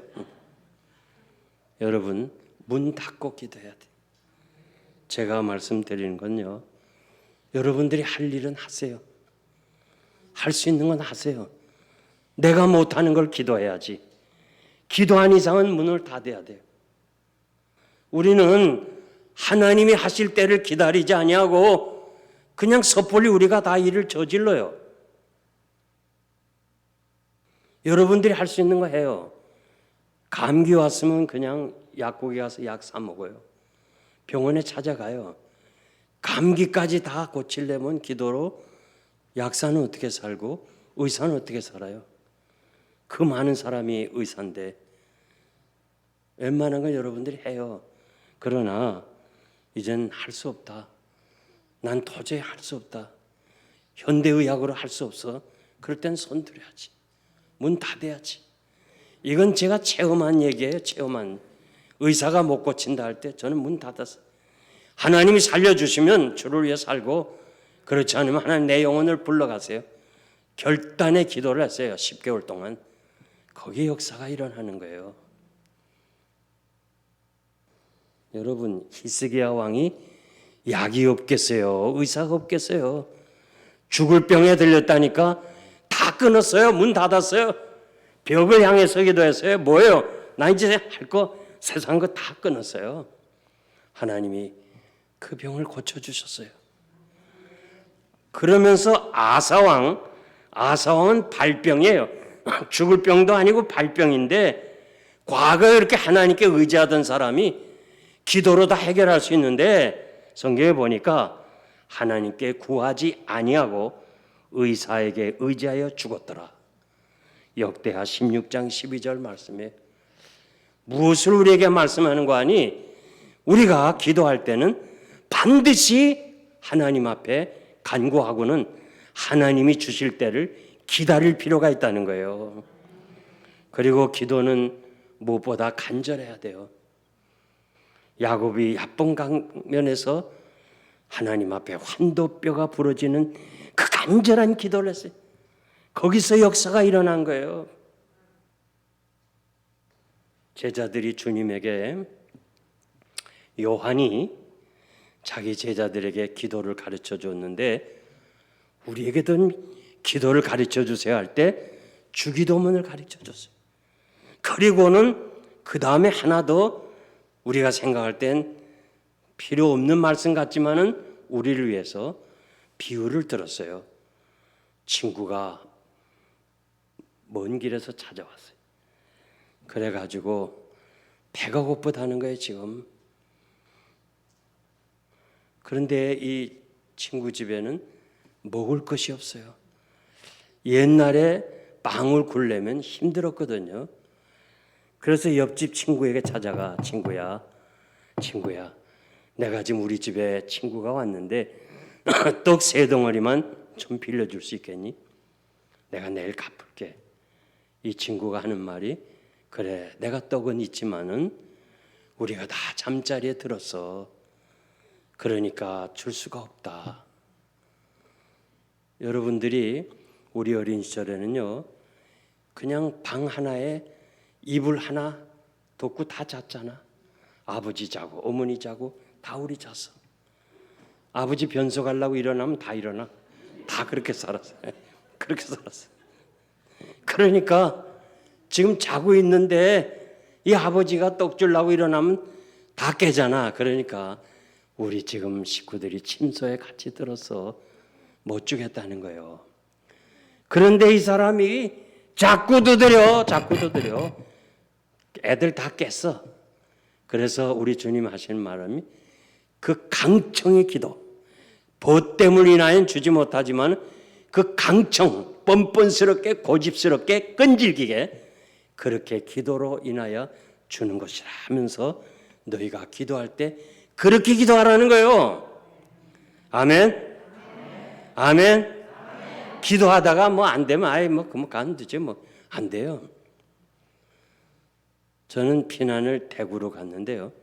여러분 문 닫고 기도해야 돼. 제가 말씀드리는 건요. 여러분들이 할 일은 하세요. 할 수 있는 건 하세요. 내가 못하는 걸 기도해야지. 기도한 이상은 문을 닫아야 돼요. 우리는 하나님이 하실 때를 기다리지 아니하고 그냥 섣불리 우리가 다 일을 저질러요. 여러분들이 할 수 있는 거 해요. 감기 왔으면 그냥 약국에 가서 약 사 먹어요. 병원에 찾아가요. 감기까지 다 고치려면 기도로 약사는 어떻게 살고 의사는 어떻게 살아요? 그 많은 사람이 의사인데 웬만한 건 여러분들이 해요. 그러나 이젠 할 수 없다. 난 도저히 할 수 없다. 현대의학으로 할 수 없어. 그럴 땐 손 들여야지. 문 닫아야지. 이건 제가 체험한 얘기예요. 체험한. 의사가 못 고친다 할 때 저는 문 닫았어요. 하나님이 살려주시면 주를 위해 살고 그렇지 않으면 하나님 내 영혼을 불러가세요. 결단의 기도를 했어요. 10개월 동안. 거기에 역사가 일어나는 거예요. 여러분 히스기야 왕이 약이 없겠어요? 의사가 없겠어요? 죽을 병에 들렸다니까 다 끊었어요. 문 닫았어요. 벽을 향해서 기도했어요. 뭐예요? 나 이제 할 거 세상 거 다 끊었어요. 하나님이 그 병을 고쳐주셨어요. 그러면서 아사왕은 발병이에요. 죽을 병도 아니고 발병인데 과거에 이렇게 하나님께 의지하던 사람이 기도로 다 해결할 수 있는데 성경에 보니까 하나님께 구하지 아니하고 의사에게 의지하여 죽었더라. 역대하 16장 12절 말씀에 무엇을 우리에게 말씀하는 거 아니? 우리가 기도할 때는 반드시 하나님 앞에 간구하고는 하나님이 주실 때를 기다릴 필요가 있다는 거예요. 그리고 기도는 무엇보다 간절해야 돼요. 야곱이 야본 강면에서 하나님 앞에 환도뼈가 부러지는 그 간절한 기도를 했어요. 거기서 역사가 일어난 거예요. 제자들이 주님에게 요한이 자기 제자들에게 기도를 가르쳐 줬는데 우리에게도 기도를 가르쳐 주세요 할 때 주기도문을 가르쳐 줬어요. 그리고는 그 다음에 하나 더 우리가 생각할 땐 필요 없는 말씀 같지만은 우리를 위해서 비유를 들었어요. 친구가 먼 길에서 찾아왔어요. 그래가지고 배가 고프다는 거예요 지금. 그런데 이 친구 집에는 먹을 것이 없어요. 옛날에 빵을 굴려면 힘들었거든요. 그래서 옆집 친구에게 찾아가 친구야 내가 지금 우리 집에 친구가 왔는데 떡 3덩어리만 좀 빌려줄 수 있겠니? 내가 내일 갚을게. 이 친구가 하는 말이 그래 내가 떡은 있지만은 우리가 다 잠자리에 들었어. 그러니까 줄 수가 없다. 여러분들이 우리 어린 시절에는요 그냥 방 하나에 이불 하나 덮고 다 잤잖아. 아버지 자고 어머니 자고 다 우리 잤어. 아버지 변속하려고 일어나면 다 일어나. 다 그렇게 살았어요. 그렇게 살았어요. 그러니까 지금 자고 있는데 이 아버지가 떡 주려고 일어나면 다 깨잖아. 그러니까 우리 지금 식구들이 침소에 같이 들어서 못 주겠다는 거예요. 그런데 이 사람이 자꾸 두드려. 애들 다 깼어. 그래서 우리 주님 하시는 말씀이 그 강청의 기도, 벗됨을 인하여 주지 못하지만 그 강청, 뻔뻔스럽게 고집스럽게 끈질기게 그렇게 기도로 인하여 주는 것이라 하면서 너희가 기도할 때 그렇게 기도하라는 거예요. 아멘. 아멘. 기도하다가 뭐 안 되면 아예 뭐 가면 되지 뭐 안 돼요. 저는 피난을 대구로 갔는데요.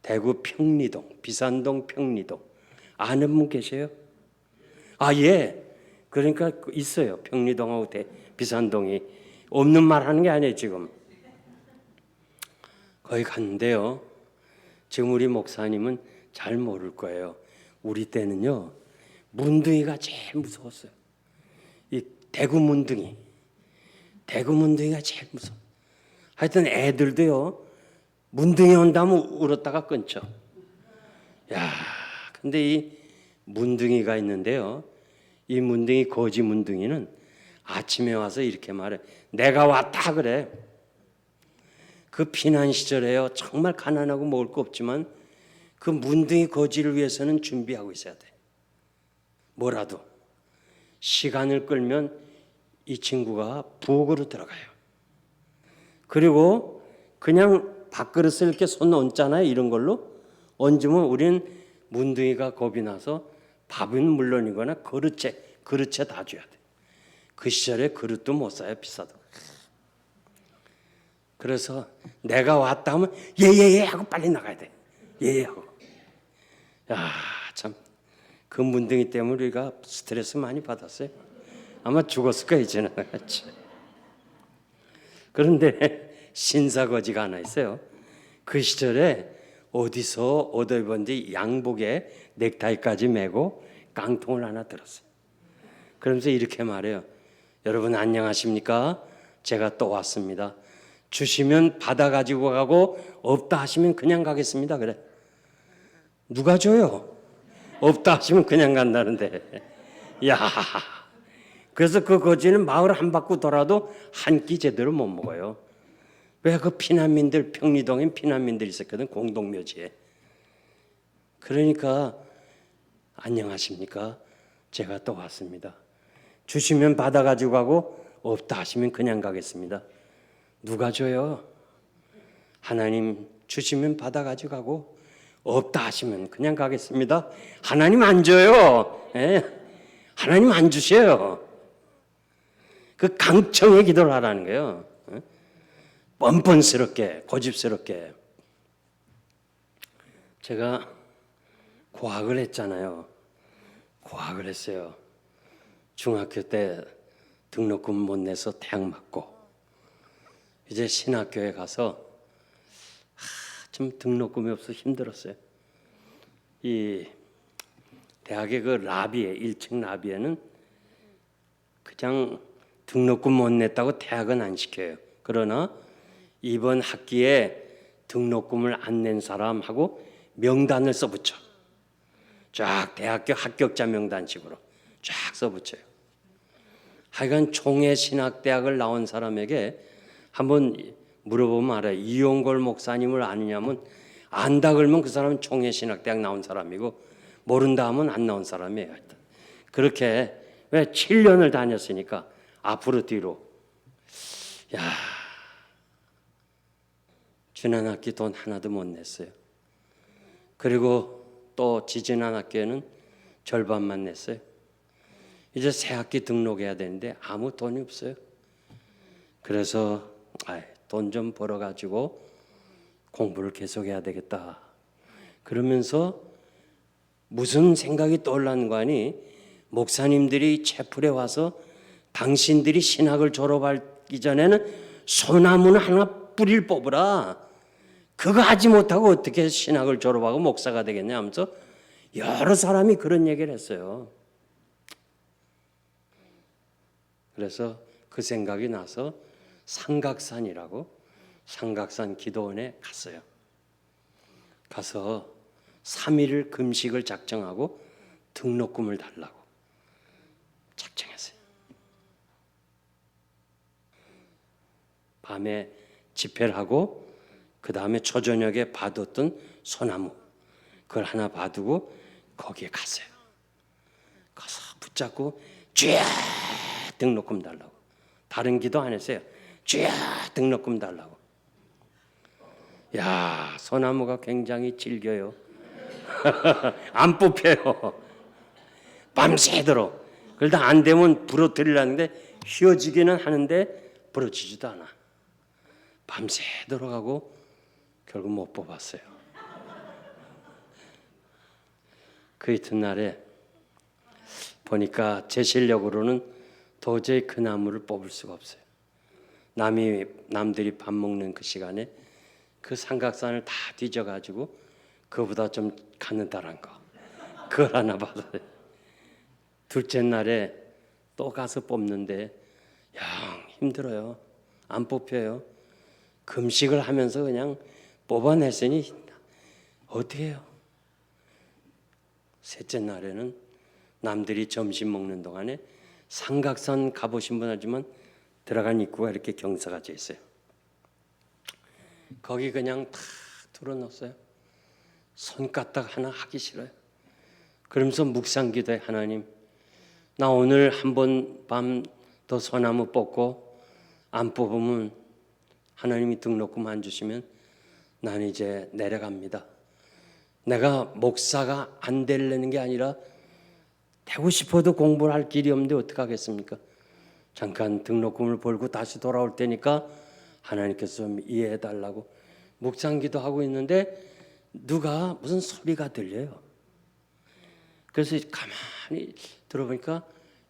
대구 평리동, 비산동 평리동 아는 분 계세요? 아 예. 그러니까 있어요. 평리동하고 비산동이 없는 말 하는 게 아니에요 지금. 거기 갔는데요. 지금 우리 목사님은 잘 모를 거예요. 우리 때는요 문둥이가 제일 무서웠어요. 이 대구 문둥이. 대구 문둥이가 제일 무서워. 하여튼 애들도요, 문둥이 온다면 울었다가 끊죠. 야, 근데 이 문둥이가 있는데요, 이 문둥이, 거지 문둥이는 아침에 와서 이렇게 말해. 내가 왔다 그래. 그 피난 시절에요, 정말 가난하고 먹을 거 없지만 그 문둥이 거지를 위해서는 준비하고 있어야 돼. 뭐라도 시간을 끌면 이 친구가 부엌으로 들어가요. 그리고 그냥 밥그릇을 이렇게 손 얹잖아요. 이런 걸로 얹으면 우리는 문둥이가 겁이 나서 밥은 물론이거나 그릇에 다 줘야 돼. 그 시절에 그릇도 못 사요. 비싸도. 그래서 내가 왔다 하면 예예예 하고 빨리 나가야 돼. 예예 하고. 야, 참. 그 문둥이 때문에 우리가 스트레스 많이 받았어요. 아마 죽었을 거예요, 이제는. 그런데 신사거지가 하나 있어요. 그 시절에 어디서 얻어 입었는지 양복에 넥타이까지 메고 깡통을 하나 들었어요. 그러면서 이렇게 말해요. 여러분 안녕하십니까? 제가 또 왔습니다. 주시면 받아 가지고 가고 없다 하시면 그냥 가겠습니다. 그래. 누가 줘요? 없다 하시면 그냥 간다는데. 야, 그래서 그 거지는 마을 한 바퀴 돌아도 한 끼 제대로 못 먹어요. 왜? 그 피난민들, 평리동엔 피난민들이 있었거든, 공동묘지에. 그러니까 안녕하십니까? 제가 또 왔습니다. 주시면 받아 가지고 가고 없다 하시면 그냥 가겠습니다. 누가 줘요? 하나님 주시면 받아 가지고 가고 없다 하시면 그냥 가겠습니다. 하나님 안 줘요. 예? 하나님 안 주셔요. 그 강청의 기도를 하라는 거예요. 예? 뻔뻔스럽게, 고집스럽게. 제가 고학을 했잖아요. 고학을 했어요. 중학교 때 등록금 못 내서 대학 맞고 이제 신학교에 가서 좀 등록금이 없어서 힘들었어요. 이 대학의 그 라비에 1층 라비에는 그냥 등록금 못 냈다고 대학은 안 시켜요. 그러나 이번 학기에 등록금을 안 낸 사람하고 명단을 써붙여. 쫙 대학교 합격자 명단식으로 쫙 써붙여요. 하여간 총회신학대학을 나온 사람에게 한번 물어보면 알아요. 이용걸 목사님을 아느냐면 안다 그러면 그 사람은 총회신학대학 나온 사람이고 모른다 하면 안 나온 사람이에요. 그렇게 왜 7년을 다녔으니까 앞으로 뒤로. 야, 지난 학기 돈 하나도 못 냈어요. 그리고 또 지지난 학기에는 절반만 냈어요. 이제 새 학기 등록해야 되는데 아무 돈이 없어요. 그래서 돈 좀 벌어가지고 공부를 계속해야 되겠다. 그러면서 무슨 생각이 떠올랐는 거 아니? 목사님들이 채플에 와서 당신들이 신학을 졸업하기 전에는 소나무는 하나 뿌리를 뽑으라. 그거 하지 못하고 어떻게 신학을 졸업하고 목사가 되겠냐 하면서 여러 사람이 그런 얘기를 했어요. 그래서 그 생각이 나서 삼각산이라고 삼각산 기도원에 갔어요. 가서 3일 금식을 작정하고 등록금을 달라고 작정했어요. 밤에 집회를 하고 그 다음에 초저녁에 봐뒀던 소나무 그걸 하나 봐두고 거기에 갔어요. 가서 붙잡고 쥐야 등록금 달라고. 다른 기도 안 했어요. 쥐야 등록금 달라고. 야, 소나무가 굉장히 질겨요. 안 뽑혀요. 밤새도록. 그러다 안 되면 부러뜨리려는데 휘어지기는 하는데 부러지지도 않아. 밤새도록 하고 결국 못 뽑았어요. 그 이튿날에 보니까 제 실력으로는 도저히 그 나무를 뽑을 수가 없어요. 남들이 밥 먹는 그 시간에 그 삼각산을 다 뒤져가지고 그보다 좀 가느다란 거 그걸 하나 받아요. 둘째 날에 또 가서 뽑는데 야, 힘들어요. 안 뽑혀요. 금식을 하면서 그냥 뽑아냈으니 어떻게 해요? 셋째 날에는 남들이 점심 먹는 동안에 삼각산 가보신 분 알지만 들어간 입구가 이렇게 경사가 져 있어요. 거기 그냥 탁 들어놓았어요. 손가락 하나 하기 싫어요. 그러면서 묵상 기도해. 하나님, 나 오늘 한 번 밤 더 소나무 뽑고 안 뽑으면 하나님이 등록금 안 주시면 난 이제 내려갑니다. 내가 목사가 안 되려는 게 아니라 되고 싶어도 공부를 할 길이 없는데 어떡하겠습니까? 잠깐 등록금을 벌고 다시 돌아올 테니까 하나님께서 좀 이해해 달라고 묵상기도 하고 있는데 누가 무슨 소리가 들려요. 그래서 가만히 들어보니까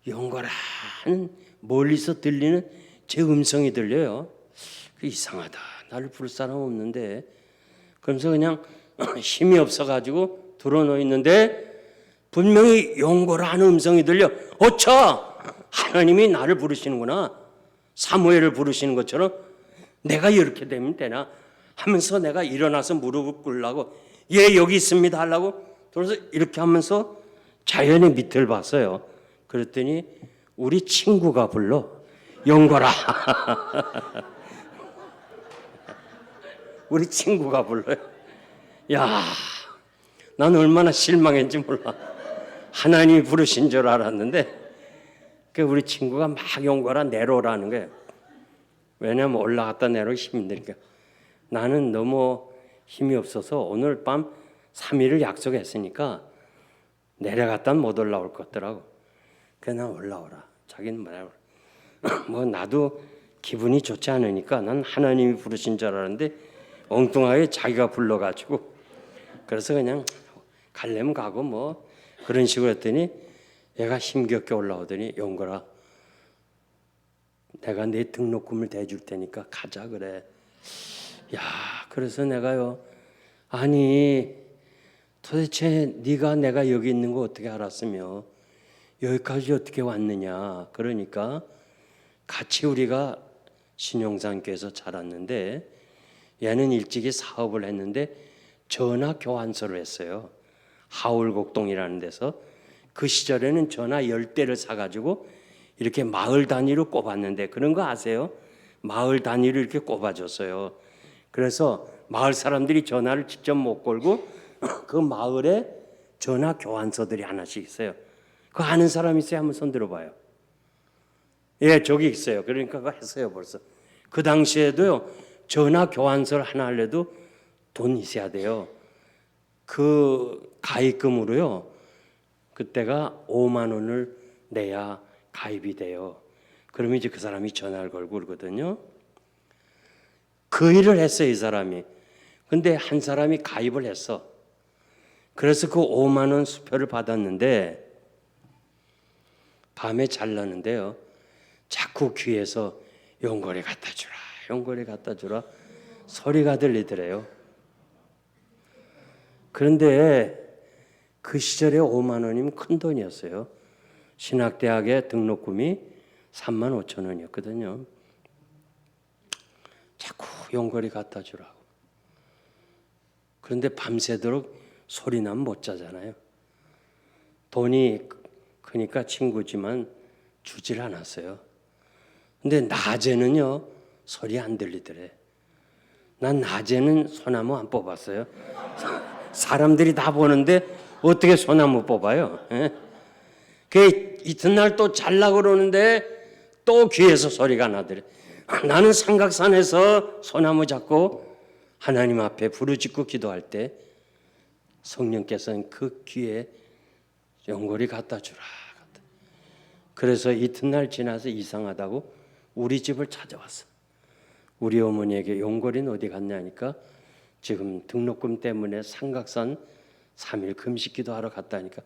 영거라는 멀리서 들리는 제 음성이 들려요. 이상하다. 나를 부를 사람 없는데. 그러면서 그냥 힘이 없어가지고 들어놓여 있는데 분명히 용고라는 음성이 들려. 어차 하나님이 나를 부르시는구나. 사무엘을 부르시는 것처럼 내가 이렇게 되면 되나 하면서 내가 일어나서 무릎을 꿇으려고 예 여기 있습니다 하려고 그래서 이렇게 하면서 자연의 밑을 봤어요. 그랬더니 우리 친구가 불러. 용고라. 우리 친구가 불러요. 야, 난 얼마나 실망했는지 몰라. 하나님이 부르신 줄 알았는데 그 우리 친구가 막 용거라 내려오라는 거예요. 왜냐하면 올라갔다 내려오기 힘드니까. 나는 너무 힘이 없어서 오늘 밤 3일을 약속했으니까 내려갔다 못 올라올 것 같더라고. 그냥 올라오라. 자기는 뭐라 뭐 나도 기분이 좋지 않으니까 난 하나님이 부르신 줄 알았는데 엉뚱하게 자기가 불러가지고 그래서 그냥 갈래면 가고 뭐 그런 식으로 했더니 얘가 힘겹게 올라오더니 용거라 내가 내 등록금을 대줄 테니까 가자 그래. 야 그래서 내가요 아니 도대체 네가 내가 여기 있는 거 어떻게 알았으며 여기까지 어떻게 왔느냐. 그러니까 같이 우리가 신용산교에서 자랐는데 얘는 일찍이 사업을 했는데 전화 교환소를 했어요. 하울곡동이라는 데서. 그 시절에는 전화 10대를 사가지고 이렇게 마을 단위로 꼽았는데 그런 거 아세요? 마을 단위로 이렇게 꼽아줬어요. 그래서 마을 사람들이 전화를 직접 못 걸고 그 마을에 전화 교환소들이 하나씩 있어요. 그거 아는 사람 있어요? 한번 손 들어봐요. 예, 저기 있어요. 그러니까 그거 했어요 벌써. 그 당시에도요 전화 교환소를 하나 하려도 돈 있어야 돼요. 그 가입금으로요 그때가 5만 원을 내야 가입이 돼요. 그러면 이제 그 사람이 전화를 걸고 그러거든요. 그 일을 했어요 이 사람이. 근데 한 사람이 가입을 했어. 그래서 그 5만 원 수표를 받았는데 밤에 잘랐는데요 자꾸 귀에서 용거리 갖다 주라 용거리 갖다 주라 소리가 들리더래요. 그런데 그 시절에 5만 원이면 큰 돈이었어요. 신학대학의 등록금이 3만 5천 원이었거든요. 자꾸 용거리 갖다 주라고. 그런데 밤새도록 소리 나면 못 자잖아요. 돈이 크니까 친구지만 주질 않았어요. 근데 낮에는요 소리 안 들리더래. 난 낮에는 소나무 안 뽑았어요. 사람들이 다 보는데 어떻게 소나무 뽑아요? 예? 그 이튿날 또 잘라 그러는데 또 귀에서 소리가 나더래. 나는 삼각산에서 소나무 잡고 하나님 앞에 부르짖고 기도할 때 성령께서는 그 귀에 용거리 갖다 주라. 그래서 이튿날 지나서 이상하다고 우리 집을 찾아왔어. 우리 어머니에게 용거리는 어디 갔냐니까 지금 등록금 때문에 삼각산 3일 금식 기도하러 갔다니까.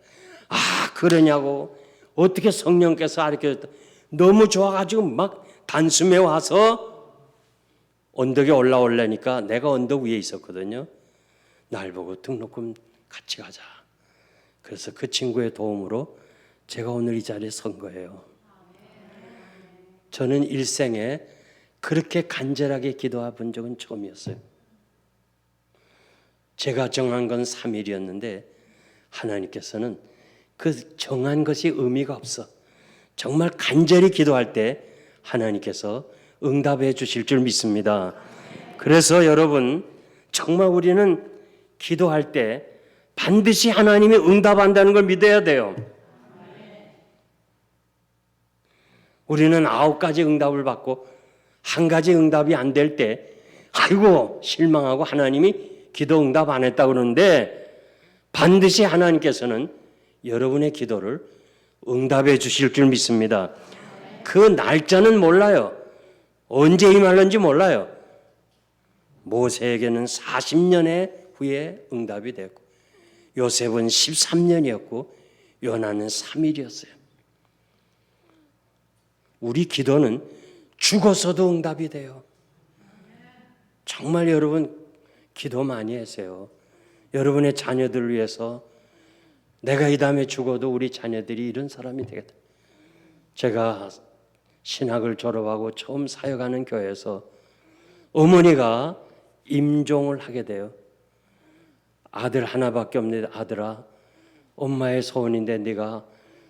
아 그러냐고. 어떻게 성령께서 가르쳐줬다. 너무 좋아가지고 막 단숨에 와서 언덕에 올라오려니까 내가 언덕 위에 있었거든요. 날 보고 등록금 같이 가자. 그래서 그 친구의 도움으로 제가 오늘 이 자리에 선 거예요. 저는 일생에 그렇게 간절하게 기도해 본 적은 처음이었어요. 제가 정한 건 3일이었는데 하나님께서는 그 정한 것이 의미가 없어. 정말 간절히 기도할 때 하나님께서 응답해 주실 줄 믿습니다. 그래서 여러분, 정말 우리는 기도할 때 반드시 하나님이 응답한다는 걸 믿어야 돼요. 우리는 9가지 응답을 받고 1가지 응답이 안 될 때 아이고 실망하고 하나님이 기도 응답 안 했다고 그러는데, 반드시 하나님께서는 여러분의 기도를 응답해 주실 줄 믿습니다. 그 날짜는 몰라요. 언제 임할는지 몰라요. 모세에게는 40년의 후에 응답이 됐고, 요셉은 13년이었고, 요나는 3일이었어요. 우리 기도는 죽어서도 응답이 돼요. 정말 여러분 기도 많이 하세요. 여러분의 자녀들을 위해서 내가 이 다음에 죽어도 우리 자녀들이 이런 사람이 되겠다. 제가 신학을 졸업하고 처음 사역하는 교회에서 어머니가 임종을 하게 돼요. 아들 하나밖에 없는데, 아들아, 엄마의 소원인데 네가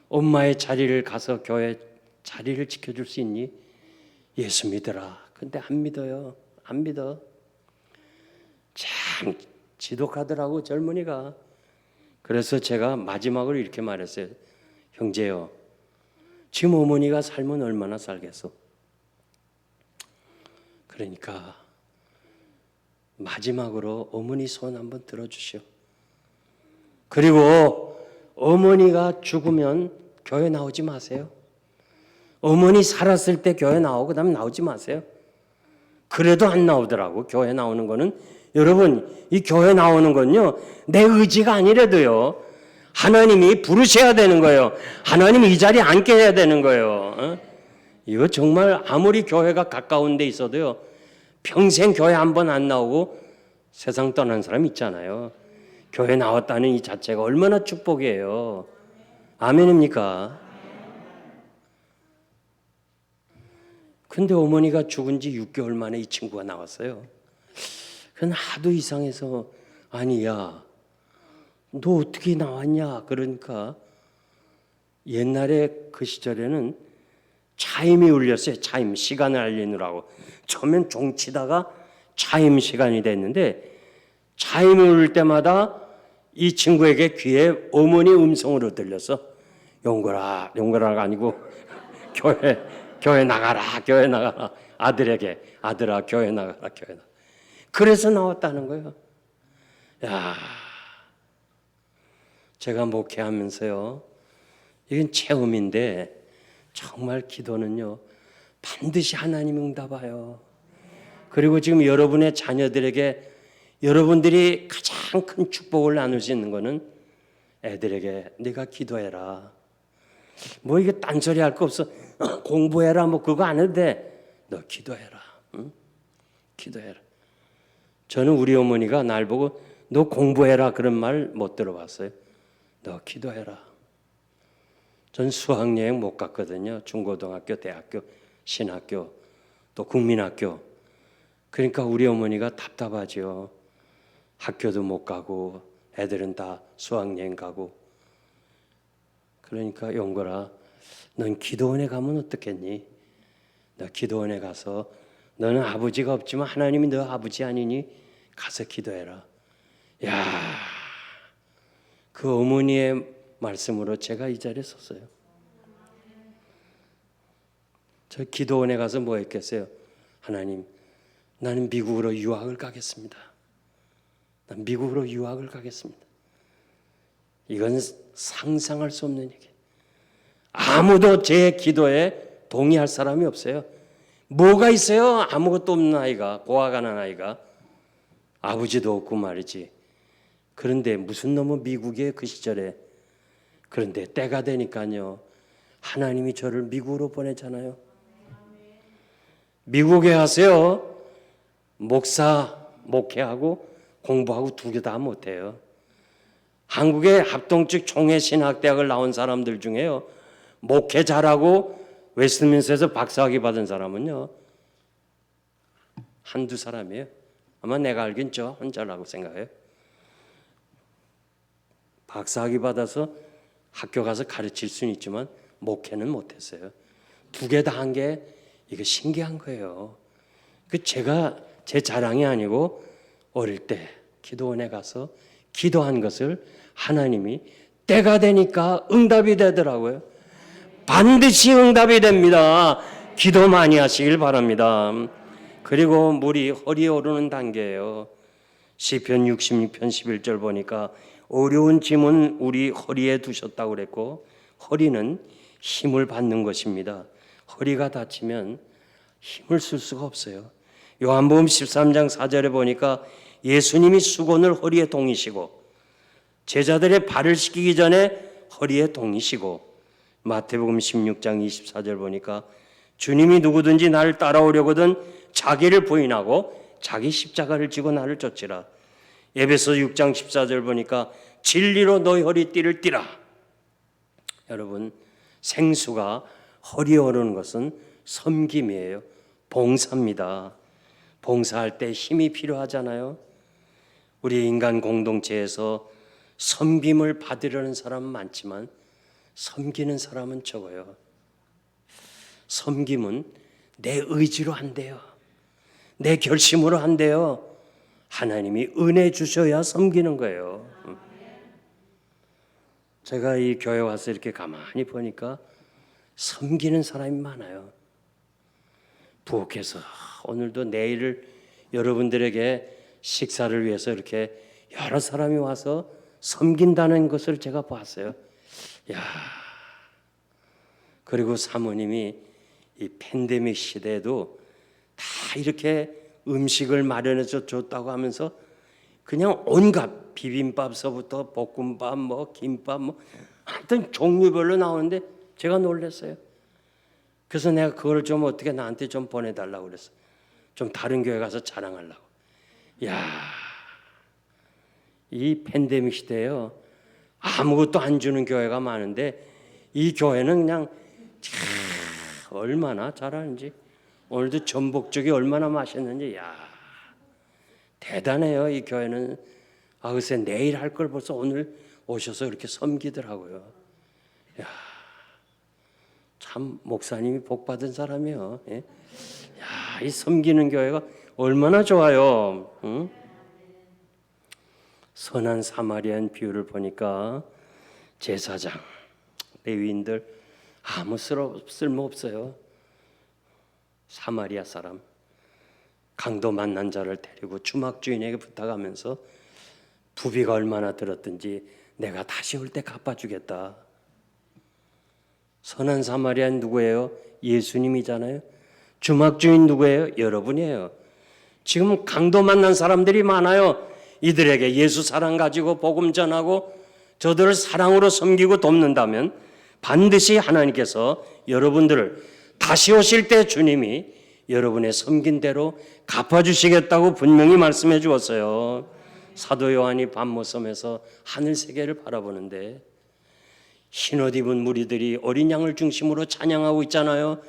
엄마의 자리를 가서 교회 자리를 지켜줄 수 있니? 예수 믿어라. 근데 안 믿어요. 안 믿어. 참 지독하더라고 젊은이가. 그래서 제가 마지막으로 이렇게 말했어요. 형제요, 지금 어머니가 살면 얼마나 살겠어? 그러니까 마지막으로 어머니 소원 한번 들어주시오. 그리고 어머니가 죽으면 교회 나오지 마세요. 어머니 살았을 때 교회 나오고 그다음에 나오지 마세요. 그래도 안 나오더라고. 교회 나오는 거는, 여러분, 이 교회 나오는 건요, 내 의지가 아니라도요, 하나님이 부르셔야 되는 거예요. 하나님이 이 자리에 앉게 해야 되는 거예요. 이거 정말 아무리 교회가 가까운 데 있어도요, 평생 교회 한 번 안 나오고 세상 떠난 사람 있잖아요. 교회 나왔다는 이 자체가 얼마나 축복이에요. 아멘입니까? 근데 어머니가 죽은 지 6개월 만에 이 친구가 나왔어요. 그건 하도 이상해서, 아니 야, 너 어떻게 나왔냐? 그러니까 옛날에 그 시절에는 차임이 울렸어요. 차임, 시간을 알리느라고. 처음엔 종치다가 차임 시간이 됐는데, 차임이 울릴 때마다 이 친구에게 귀에 어머니 음성으로 들렸어. 용거라, 용거라가 아니고 교회 나가라, 교회 나가라. 아들에게, 아들아 교회 나가라, 교회 나가라. 그래서 나왔다는 거예요. 야, 제가 목회하면서요, 이건 체험인데 정말 기도는요 반드시 하나님이 응답해요. 그리고 지금 여러분의 자녀들에게 여러분들이 가장 큰 축복을 나눌 수 있는 거는 애들에게 네가 기도해라. 뭐 이게 딴소리 할 거 없어. 공부해라 뭐 그거 안 해도 돼. 너 기도해라. 응? 기도해라. 저는 우리 어머니가 날 보고 너 공부해라 그런 말 못 들어봤어요. 너 기도해라. 전 수학여행 못 갔거든요. 중고등학교, 대학교, 신학교, 또 국민학교. 그러니까 우리 어머니가 답답하죠. 학교도 못 가고 애들은 다 수학여행 가고. 그러니까 용거라, 넌 기도원에 가면 어떻겠니? 너 기도원에 가서, 너는 아버지가 없지만 하나님이 너 아버지 아니니? 가서 기도해라. 야, 그 어머니의 말씀으로 제가 이 자리에 섰어요. 저 기도원에 가서 뭐 했겠어요? 하나님, 나는 미국으로 유학을 가겠습니다. 난 미국으로 유학을 가겠습니다. 이건 상상할 수 없는 얘기. 아무도 제 기도에 동의할 사람이 없어요. 뭐가 있어요? 아무것도 없는 아이가, 고아가 난 아이가. 아버지도 없고 말이지. 그런데 무슨 놈의 미국에 그 시절에. 그런데 때가 되니까요, 하나님이 저를 미국으로 보내잖아요. 미국에 가서요, 목사, 목회하고 공부하고 두 개 다 못해요. 한국의 합동측 총회신학대학을 나온 사람들 중에요, 목회 잘하고 웨스트민스터에서 박사학위 받은 사람은요 한두 사람이에요. 아마 내가 알긴 저 혼자라고 생각해요. 박사학위 받아서 학교 가서 가르칠 수는 있지만 목회는 못했어요. 두 개 다 한 게 이거 신기한 거예요. 그 제가 제 자랑이 아니고 어릴 때 기도원에 가서 기도한 것을 하나님이 때가 되니까 응답이 되더라고요. 반드시 응답이 됩니다. 기도 많이 하시길 바랍니다. 그리고 물이 허리에 오르는 단계예요. 시편 66편 11절 보니까 어려운 짐은 우리 허리에 두셨다고 그랬고 허리는 힘을 받는 것입니다. 허리가 다치면 힘을 쓸 수가 없어요. 요한복음 13장 4절에 보니까 예수님이 수건을 허리에 동이시고 제자들의 발을 씻기기 전에 허리에 동이시고 마태복음 16장 24절 보니까 주님이 누구든지 나를 따라오려거든 자기를 부인하고 자기 십자가를 지고 나를 쫓으라. 에베소 6장 14절 보니까 진리로 너희 허리띠를 띠라. 여러분 생수가 허리에 오르는 것은 섬김이에요. 봉사입니다. 봉사할 때 힘이 필요하잖아요. 우리 인간 공동체에서 섬김을 받으려는 사람은 많지만 섬기는 사람은 적어요. 섬김은 내 의지로 한대요. 내 결심으로 한대요. 하나님이 은혜 주셔야 섬기는 거예요. 제가 이 교회 와서 이렇게 가만히 보니까 섬기는 사람이 많아요. 부엌에서 오늘도 내일을 여러분들에게 식사를 위해서 이렇게 여러 사람이 와서 섬긴다는 것을 제가 봤어요. 야, 그리고 사모님이 이 팬데믹 시대에도 다 이렇게 음식을 마련해서 줬다고 하면서 그냥 온갖 비빔밥서부터 볶음밥, 뭐 김밥, 뭐 하여튼 종류별로 나오는데 제가 놀랐어요. 그래서 내가 그걸 좀 어떻게 나한테 좀 보내달라고 그랬어. 좀 다른 교회 가서 자랑하려고. 야, 이 팬데믹 시대에요. 아무것도 안 주는 교회가 많은데 이 교회는 그냥 얼마나 잘하는지. 오늘도 전복죽이 얼마나 맛있는지. 야, 대단해요. 이 교회는. 아, 글쎄 내일 할 걸 벌써 오늘 오셔서 이렇게 섬기더라고요. 야, 참 목사님이 복 받은 사람이에요. 예? 야, 이 섬기는 교회가 얼마나 좋아요. 응? 선한 사마리안 비유를 보니까 제사장, 레위인들 아무 쓸모 없어요. 사마리아 사람 강도 만난 자를 데리고 주막 주인에게 부탁하면서 부비가 얼마나 들었든지 내가 다시 올 때 갚아주겠다. 선한 사마리아는 누구예요? 예수님이잖아요. 주막 주인 누구예요? 여러분이에요. 지금 강도 만난 사람들이 많아요. 이들에게 예수 사랑 가지고 복음 전하고 저들을 사랑으로 섬기고 돕는다면 반드시 하나님께서 여러분들을 다시 오실 때 주님이 여러분의 섬긴 대로 갚아주시겠다고 분명히 말씀해 주었어요. 사도 요한이 밤모섬에서 하늘 세계를 바라보는데 흰옷 입은 무리들이 어린 양을 중심으로 찬양하고 있잖아요.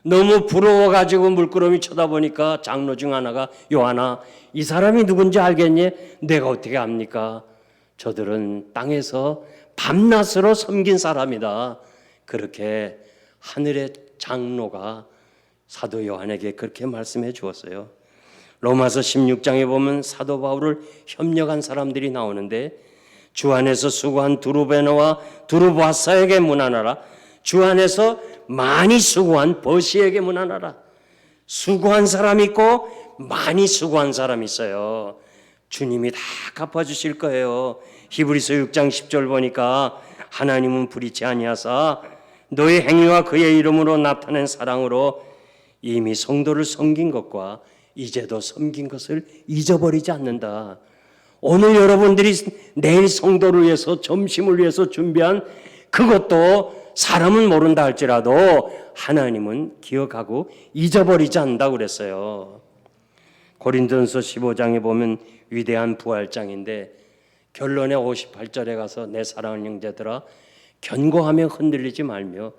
너무 부러워가지고 물끄러미 쳐다보니까 장로 중 하나가 요한아, 이 사람이 누군지 알겠니? 내가 어떻게 압니까? 저들은 땅에서 밤낮으로 섬긴 사람이다. 그렇게 하늘의 장로가 사도 요한에게 그렇게 말씀해 주었어요. 로마서 16장에 보면 사도 바울을 협력한 사람들이 나오는데 주 안에서 수고한 두루베노와 두루바사에게 문안하라. 주 안에서 많이 수고한 버시에게 문안하라. 수고한 사람 있고 많이 수고한 사람 있어요. 주님이 다 갚아주실 거예요. 히브리서 6장 10절 보니까 하나님은 불의치 아니하사 너의 행위와 그의 이름으로 나타낸 사랑으로 이미 성도를 섬긴 것과 이제도 섬긴 것을 잊어버리지 않는다. 오늘 여러분들이 내일 성도를 위해서 점심을 위해서 준비한 그것도 사람은 모른다 할지라도 하나님은 기억하고 잊어버리지 않는다고 그랬어요. 고린도전서 15장에 보면 위대한 부활장인데 결론의 58절에 가서 내 사랑하는 형제들아 견고하며 흔들리지 말며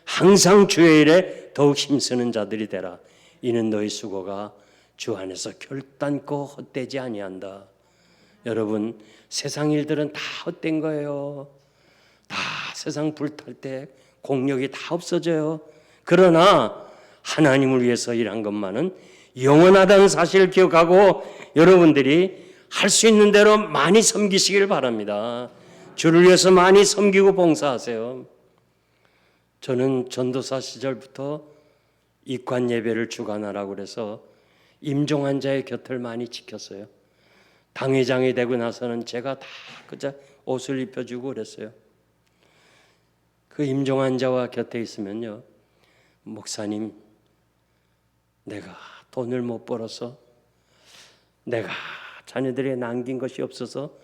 항상 주의 일에 더욱 힘쓰는 자들이 되라. 이는 너희 수고가 주 안에서 결단코 헛되지 아니한다. 여러분, 세상 일들은 다 헛된 거예요. 다 세상 불탈 때 공력이 다 없어져요. 그러나 하나님을 위해서 일한 것만은 영원하다는 사실을 기억하고 여러분들이 할 수 있는 대로 많이 섬기시길 바랍니다. 주를 위해서 많이 섬기고 봉사하세요. 저는 전도사 시절부터 입관 예배를 주관하라고 그래서 임종한 자의 곁을 많이 지켰어요. 당회장이 되고 나서는 제가 다 그저 옷을 입혀주고 그랬어요. 그 임종한 자와 곁에 있으면요, 목사님, 내가 돈을 못 벌어서, 내가 자녀들에게 남긴 것이 없어서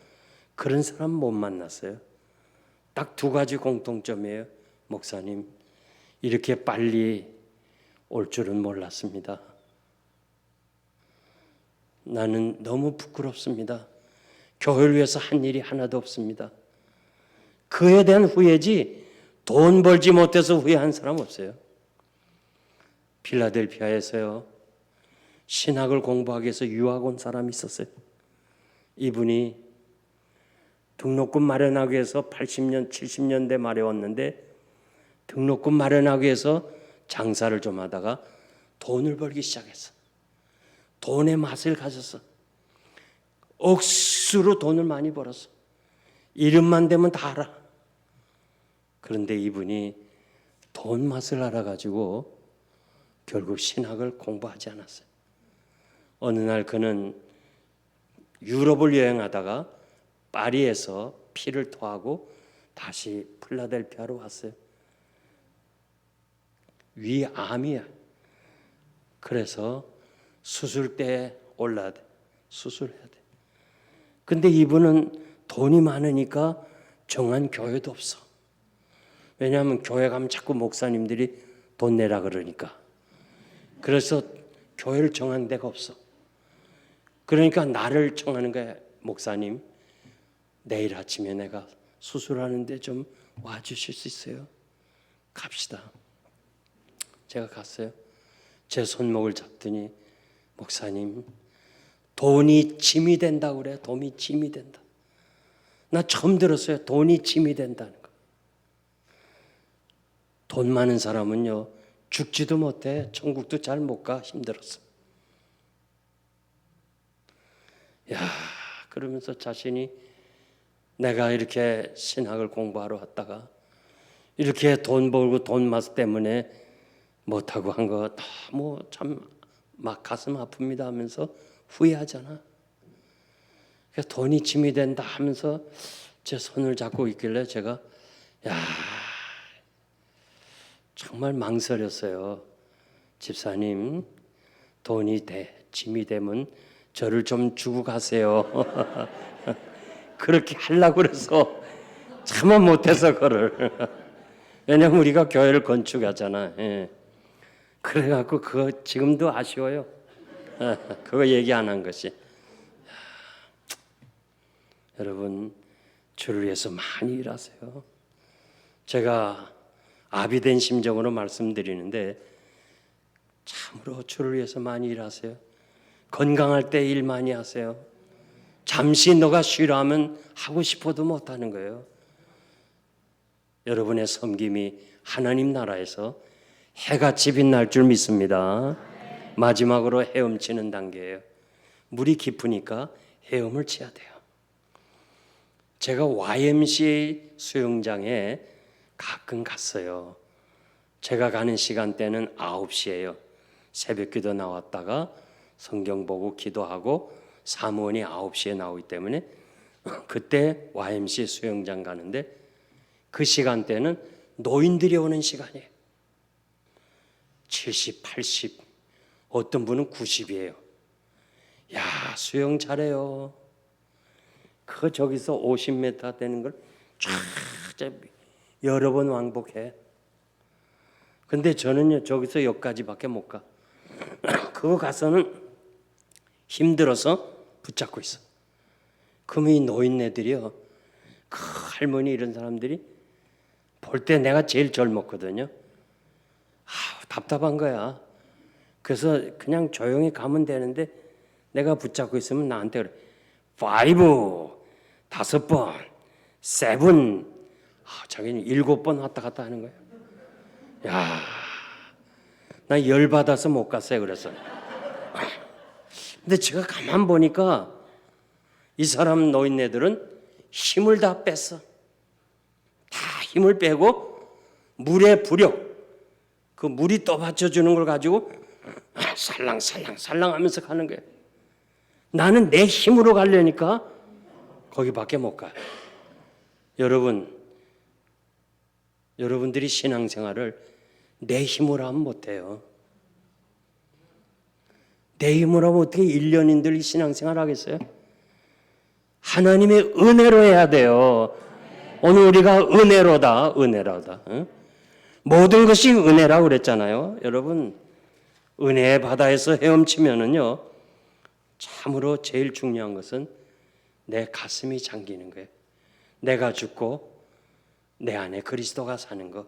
그런 사람 못 만났어요. 딱 두 가지 공통점이에요. 목사님, 이렇게 빨리 올 줄은 몰랐습니다. 나는 너무 부끄럽습니다. 교회를 위해서 한 일이 하나도 없습니다. 그에 대한 후회지 돈 벌지 못해서 후회한 사람 없어요. 필라델피아에서요, 신학을 공부하기 위해서 유학 온 사람이 있었어요. 이분이 등록금 마련하기 위해서 80년, 70년대 말에 왔는데 등록금 마련하기 위해서 장사를 좀 하다가 돈을 벌기 시작했어. 돈의 맛을 가졌어. 억수로 돈을 많이 벌었어. 이름만 되면 다 알아. 그런데 이분이 돈 맛을 알아가지고 결국 신학을 공부하지 않았어요. 어느 날 그는 유럽을 여행하다가 파리에서 피를 토하고 다시 필라델피아로 왔어요. 위암이야. 그래서 수술대에 올라야 돼. 수술해야 돼. 근데 이분은 돈이 많으니까 정한 교회도 없어. 왜냐하면 교회 가면 자꾸 목사님들이 돈 내라 그러니까. 그래서 교회를 정한 데가 없어. 그러니까 나를 청하는 거야. 목사님, 내일 아침에 내가 수술하는데 좀 와주실 수 있어요? 갑시다. 제가 갔어요. 제 손목을 잡더니, 목사님, 돈이 짐이 된다고 그래. 돈이 짐이 된다. 나 처음 들었어요. 돈이 짐이 된다는 거. 돈 많은 사람은요, 죽지도 못해. 천국도 잘 못 가. 힘들었어. 야, 그러면서 자신이 내가 이렇게 신학을 공부하러 왔다가 이렇게 돈 벌고 돈 맛 때문에 못하고 한 거 너무 참 막 가슴 아픕니다 하면서 후회하잖아. 돈이 짐이 된다 하면서 제 손을 잡고 있길래 제가 야, 정말 망설였어요. 집사님, 돈이 짐이 되면 저를 좀 주고 가세요. 그렇게 하려고 그래서 차마 못해서 그를. 왜냐면 우리가 교회를 건축하잖아. 예. 그래갖고 그거 지금도 아쉬워요. 그거 얘기 안 한 것이. 여러분, 주를 위해서 많이 일하세요. 제가 아비된 심정으로 말씀드리는데 참으로 주를 위해서 많이 일하세요. 건강할 때 일 많이 하세요. 잠시 너가 쉬라 하면 하고 싶어도 못하는 거예요. 여러분의 섬김이 하나님 나라에서 해같이 빛날 줄 믿습니다. 마지막으로 헤엄치는 단계예요. 물이 깊으니까 헤엄을 쳐야 돼요. 제가 YMCA 수영장에 가끔 갔어요. 제가 가는 시간대는 9시예요. 새벽기도 나왔다가 성경 보고 기도하고 사무원이 9시에 나오기 때문에 그때 YMCA 수영장 가는데 그 시간대는 노인들이 오는 시간이에요. 70, 80, 어떤 분은 90이에요. 야, 수영 잘해요. 그 저기서 50m 되는 걸 쫙 여러 번 왕복해. 근데 저는요, 저기서 여기까지밖에 못 가. 그거 가서는 힘들어서 붙잡고 있어. 그러면 이 노인네들이요, 그 할머니 이런 사람들이 볼 때 내가 제일 젊었거든요. 답답한 거야. 그래서 그냥 조용히 가면 되는데 내가 붙잡고 있으면 나한테 그래. 5, 5번, 7, 자기는 7번 왔다 갔다 하는 거야. 야, 나 열받아서 못 갔어요. 그래서. 근데 제가 가만 보니까 이 사람 노인네들은 힘을 다 뺐어. 다 힘을 빼고 물의 부력, 그 물이 떠받쳐주는 걸 가지고 살랑살랑 하면서 가는 거예요. 나는 내 힘으로 가려니까 거기밖에 못 가요. 여러분들이 신앙생활을 내 힘으로 하면 못해요. 내 힘으로 하면 어떻게 1년인들 신앙생활 하겠어요? 하나님의 은혜로 해야 돼요. 오늘 우리가 은혜로다. 응? 모든 것이 은혜라고 그랬잖아요. 여러분, 은혜의 바다에서 헤엄치면은요, 참으로 제일 중요한 것은 내 가슴이 잠기는 거예요. 내가 죽고 내 안에 그리스도가 사는 것,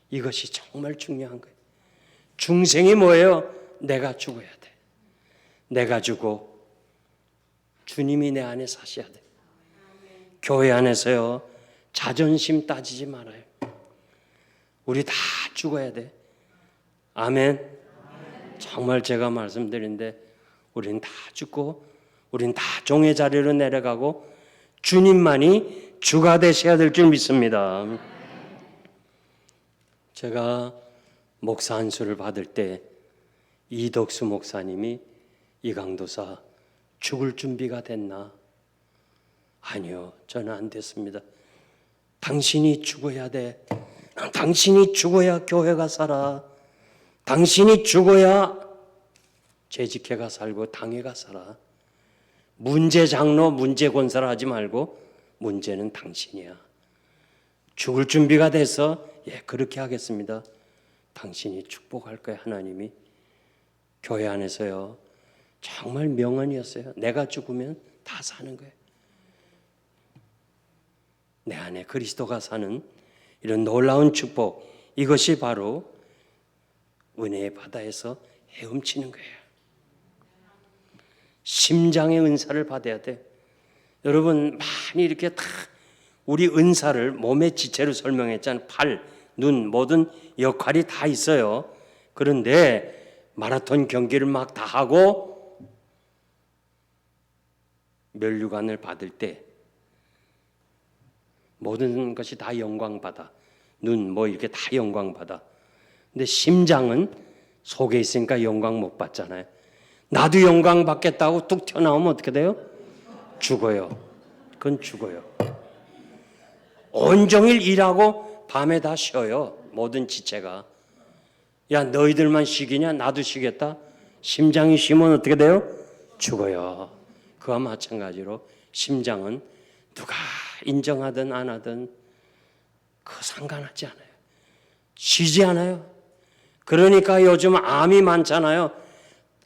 이것이 정말 중요한 거예요. 중생이 뭐예요? 내가 죽어야 돼. 내가 죽고 주님이 내 안에 사셔야 돼. 교회 안에서요, 자존심 따지지 말아요. 우리 다 죽어야 돼. 아멘. 정말 제가 말씀드린데 우린 다 죽고 우린 다 종의 자리로 내려가고 주님만이 주가 되셔야 될 줄 믿습니다. 제가 목사 안수를 받을 때 이덕수 목사님이 이강도사 죽을 준비가 됐나? 아니요, 저는 안 됐습니다. 당신이 죽어야 돼. 당신이 죽어야 교회가 살아. 당신이 죽어야 재직회가 살고 당회가 살아. 문제 장로, 문제 권사를 하지 말고 문제는 당신이야. 죽을 준비가 돼서 그렇게 하겠습니다. 당신이 축복할 거야, 하나님이. 교회 안에서요, 정말 명언이었어요. 내가 죽으면 다 사는 거예요. 내 안에 그리스도가 사는 이런 놀라운 축복, 이것이 바로 은혜의 바다에서 헤엄치는 거예요. 심장의 은사를 받아야 돼. 여러분, 많이 이렇게 다 우리 은사를 몸의 지체로 설명했잖아요. 팔, 눈, 모든 역할이 다 있어요. 그런데 마라톤 경기를 막 다 하고 면류관을 받을 때 모든 것이 다 영광받아. 눈, 뭐 이렇게 다 영광받아. 근데 심장은 속에 있으니까 영광 못 받잖아요. 나도 영광 받겠다고 뚝 튀어나오면 어떻게 돼요? 죽어요. 그건 죽어요. 온종일 일하고 밤에 다 쉬어요. 모든 지체가. 야, 너희들만 쉬기냐? 나도 쉬겠다. 심장이 쉬면 어떻게 돼요? 죽어요. 그와 마찬가지로 심장은 누가 인정하든 안 하든 그 상관하지 않아요. 쉬지 않아요. 그러니까 요즘 암이 많잖아요.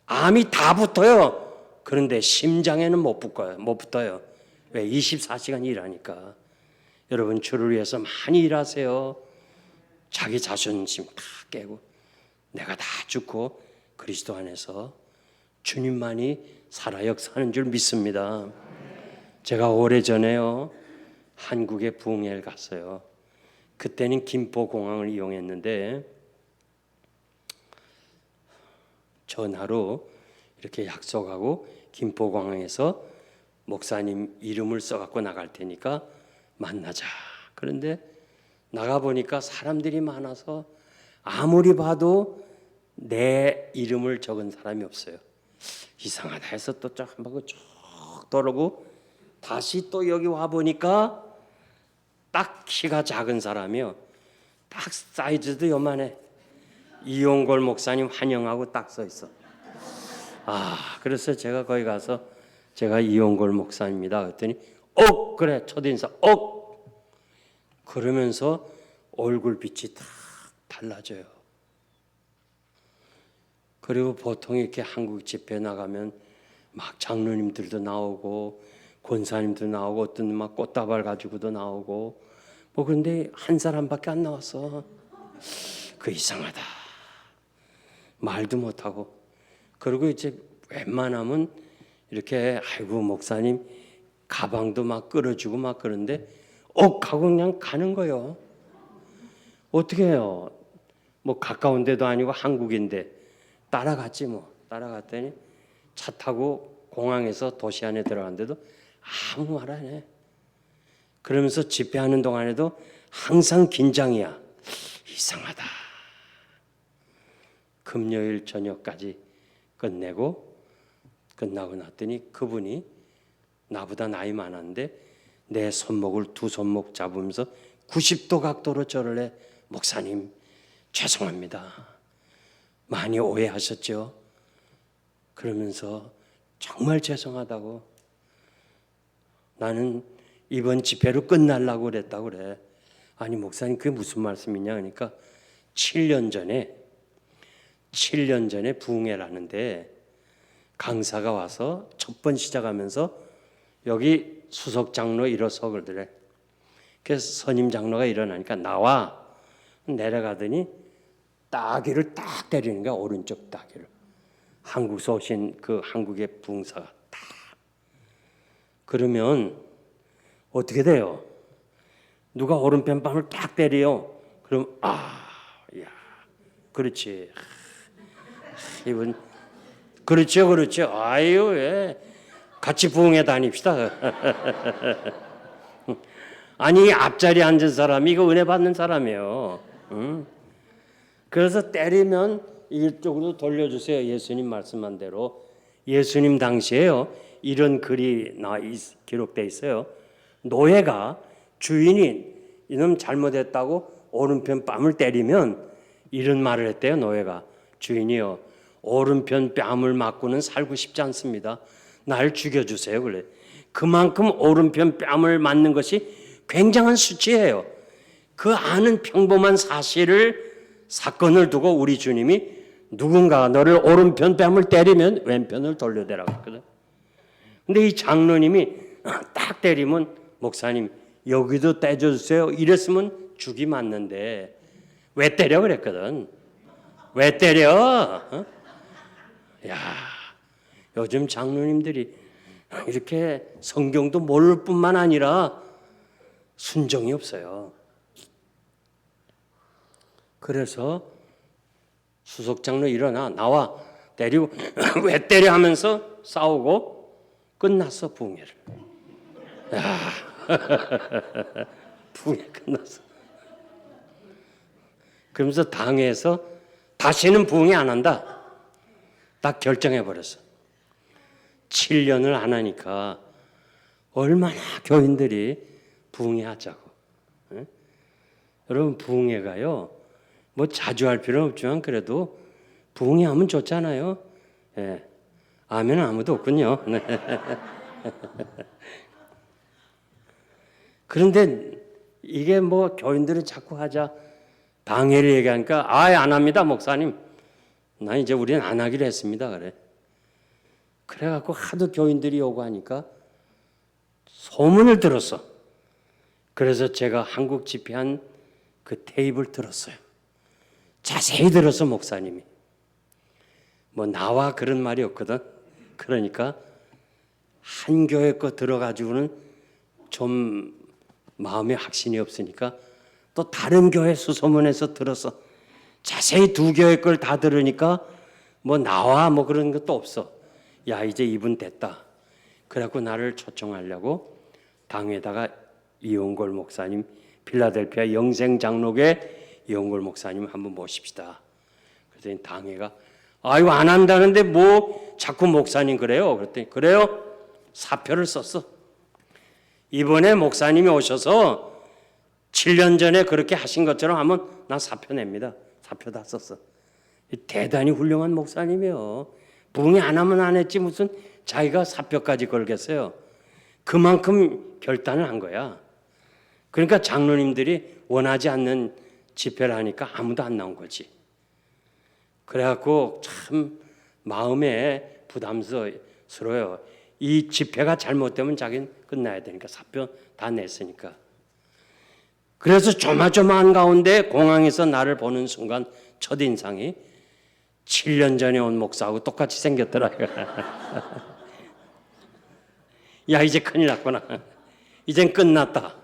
암이 다 붙어요. 그런데 심장에는 못 붙어요. 왜? 24시간 일하니까. 여러분, 주를 위해서 많이 일하세요. 자기 자존심 다 깨고 내가 다 죽고 그리스도 안에서 주님만이 살아 역사하는 줄 믿습니다. 제가 오래전에요, 한국에 부흥회를 갔어요. 그때는 김포공항을 이용했는데 전화로 이렇게 약속하고 김포공항에서 목사님 이름을 써갖고 나갈 테니까 만나자. 그런데 나가보니까 사람들이 많아서 아무리 봐도 내 이름을 적은 사람이 없어요. 이상하다 해서 또 쫙 한번 쭉 돌고 다시 또 여기 와보니까 딱 키가 작은 사람이요. 딱 사이즈도 요만해. 이용골 목사님 환영하고 딱 써 있어. 그래서 제가 거기 가서 제가 이용골 목사입니다. 그랬더니 그래, 첫인사 그러면서 얼굴빛이 다 달라져요. 그리고 보통 이렇게 한국 집회 나가면 막 장로님들도 나오고 권사님도 나오고 어떤 막 꽃다발 가지고도 나오고 뭐 그런데 한 사람밖에 안 나왔어. 그 이상하다. 말도 못하고. 그리고 이제 웬만하면 이렇게 아이고 목사님 가방도 막 끌어주고 막 그런데 하고 그냥 가는 거요. 어떻게 해요? 뭐 가까운 데도 아니고 한국인데 따라갔지 뭐. 따라갔더니 차 타고 공항에서 도시 안에 들어갔는데도 아무 말 안 해. 그러면서 집회하는 동안에도 항상 긴장이야. 이상하다. 금요일 저녁까지 끝나고 났더니 그분이 나보다 나이 많았는데 내 손목을 두 손목 잡으면서 90도 각도로 저를 해. 목사님 죄송합니다. 많이 오해하셨죠? 그러면서 정말 죄송하다고. 나는 이번 집회로 끝날라고 그랬다고 그래. 아니 목사님 그게 무슨 말씀이냐 그러니까 7년 전에 부흥회라는데 강사가 와서 첫 번 시작하면서 여기 수석 장로 일어서 그러더래. 그래서 선임 장로가 일어나니까 나와. 내려가더니 따귀를 딱 때리는 거야. 오른쪽 따귀를. 한국에서 오신 그 한국의 부흥사가 딱. 그러면 어떻게 돼요? 누가 오른편 뺨을 딱 때려요. 그럼 야, 그렇지. 이분 그렇죠. 아유 왜 같이 부흥회 다닙시다. 아니 앞자리에 앉은 사람이 이거 은혜 받는 사람이에요. 응? 그래서 때리면 이쪽으로 돌려주세요. 예수님 말씀한 대로. 예수님 당시에요. 이런 글이 기록돼 있어요. 노예가 주인이 이놈 잘못했다고 오른편 뺨을 때리면 이런 말을 했대요. 노예가 주인이요. 오른편 뺨을 맞고는 살고 싶지 않습니다. 날 죽여주세요. 그래. 그만큼 오른편 뺨을 맞는 것이 굉장한 수치예요. 그 아는 평범한 사건을 두고 우리 주님이 누군가 너를 오른편 뺨을 때리면 왼편을 돌려대라고 했거든. 근데 이 장로님이 딱 때리면 목사님 여기도 떼줘주세요. 이랬으면 죽이 맞는데 왜 때려 그랬거든. 왜 때려? 야, 요즘 장로님들이 이렇게 성경도 모를 뿐만 아니라 순정이 없어요. 그래서 수석 장로 일어나 나와 때리고 왜 때려 하면서 싸우고 끝났어 부흥회를. 야, 부흥회 끝났어. 그러면서 당회에서 다시는 부흥회 안 한다. 딱 결정해 버렸어. 7년을 안 하니까 얼마나 교인들이 부흥회 하자고. 네? 여러분 부흥회가요. 뭐 자주 할 필요는 없지만 그래도 부흥회 하면 좋잖아요. 예. 아멘 아무도 없군요. 네. 그런데 이게 뭐 교인들은 자꾸 하자. 당회를 얘기하니까 안 합니다 목사님. 나 이제 우리는 안 하기로 했습니다. 그래. 그래갖고 하도 교인들이 요구하니까 소문을 들었어. 그래서 제가 한국 집회한 그 테이프를 들었어요. 자세히 들었어 목사님이. 뭐 나와 그런 말이 없거든. 그러니까 한 교회 거 들어가지고는 좀 마음에 확신이 없으니까 또 다른 교회 수소문에서 들었어. 자세히 두 교회 걸 다 들으니까 뭐 나와 뭐 그런 것도 없어. 야 이제 이분 됐다. 그래갖고 나를 초청하려고 당에다가 이용골 목사님 필라델피아 영생장로회 이용골 목사님 한번 모십시다. 그랬더니 당회가 아이고 안 한다는데 뭐 자꾸 목사님 그래요. 그랬더니 그래요. 사표를 썼어. 이번에 목사님이 오셔서 7년 전에 그렇게 하신 것처럼 하면 나 사표 냅니다. 사표 다 썼어. 대단히 훌륭한 목사님이요. 부흥회 안 하면 안 했지 무슨 자기가 사표까지 걸겠어요. 그만큼 결단을 한 거야. 그러니까 장로님들이 원하지 않는 집회를 하니까 아무도 안 나온 거지. 그래갖고 참 마음에 부담스러워요. 이 집회가 잘못되면 자기는 끝나야 되니까 사표 다 냈으니까. 그래서 조마조마한 가운데 공항에서 나를 보는 순간 첫인상이 7년 전에 온 목사하고 똑같이 생겼더라. 야, 이제 큰일 났구나. 이젠 끝났다.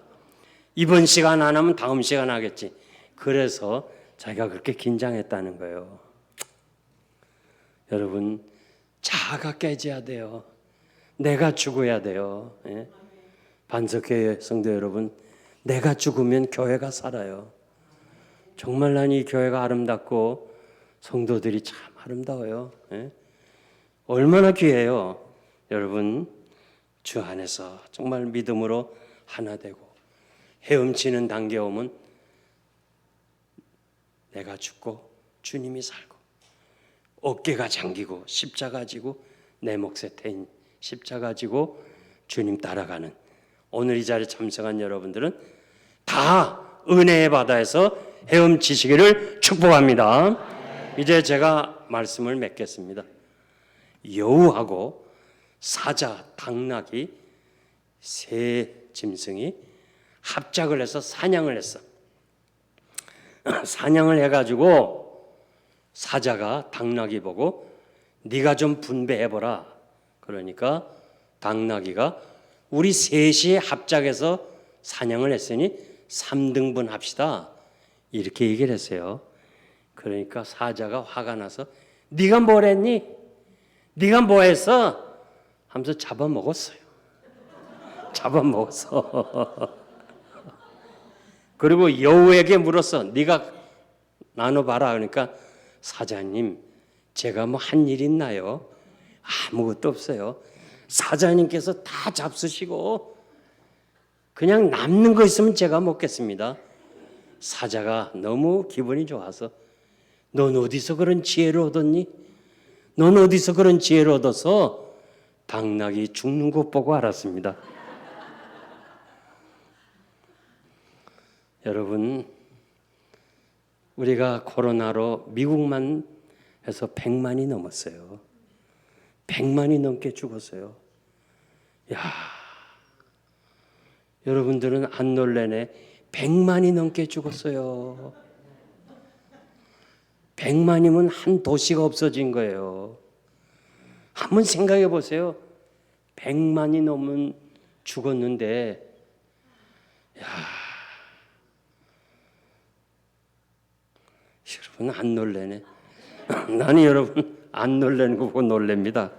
이번 시간 안 하면 다음 시간 하겠지. 그래서 자기가 그렇게 긴장했다는 거예요. 여러분, 자아가 깨져야 돼요. 내가 죽어야 돼요. 예? 반석교회 성도 여러분, 내가 죽으면 교회가 살아요. 정말 난 이 교회가 아름답고 성도들이 참 아름다워요. 예? 얼마나 귀해요. 여러분, 주 안에서 정말 믿음으로 하나 되고 헤엄치는 단계 오면 내가 죽고 주님이 살고, 어깨가 잠기고 십자가 지고 내 몫에 태인 십자가 지고 주님 따라가는, 오늘 이 자리에 참석한 여러분들은 다 은혜의 바다에서 헤엄치시기를 축복합니다. 이제 제가 말씀을 맺겠습니다. 여우하고 사자, 당나귀 세 짐승이 합작을 해서 사냥을 했어. 사냥을 해가지고 사자가 당나귀 보고 네가 좀 분배해보라. 그러니까 당나귀가 우리 셋이 합작해서 사냥을 했으니 3등분 합시다. 이렇게 얘기를 했어요. 그러니까 사자가 화가 나서 네가 뭘 했니? 네가 뭐 했어? 하면서 잡아먹었어요. 잡아먹었어. 그리고 여우에게 물었어. 네가 나눠봐라. 그러니까 사자님, 제가 뭐 한 일 있나요? 아무것도 없어요. 사자님께서 다 잡수시고 그냥 남는 거 있으면 제가 먹겠습니다. 사자가 너무 기분이 좋아서 넌 어디서 그런 지혜를 얻었니? 넌 어디서 그런 지혜를 얻어서? 당나귀 죽는 것 보고 알았습니다. 여러분, 우리가 코로나로 미국만 해서 100만이 넘었어요. 100만이 넘게 죽었어요. 야, 여러분들은 안 놀래네. 100만이 넘게 죽었어요. 100만이면 한 도시가 없어진 거예요. 한번 생각해 보세요. 100만이 넘은 죽었는데, 야, 여러분 안 놀래네. 나는 여러분 안 놀래는 거 보고 놀랍니다.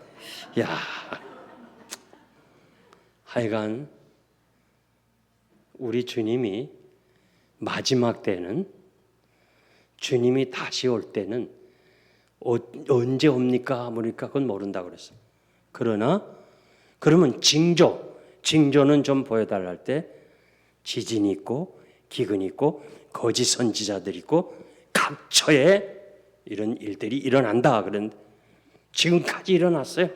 야, 하여간 우리 주님이 마지막 때는, 주님이 다시 올 때는 언제 옵니까? 뭐니까 그건 모른다고 그랬어요. 그러나 그러면 징조는 좀 보여달라 할 때 지진이 있고 기근이 있고 거짓 선지자들이 있고 각처에 이런 일들이 일어난다. 그런데 지금까지 일어났어요.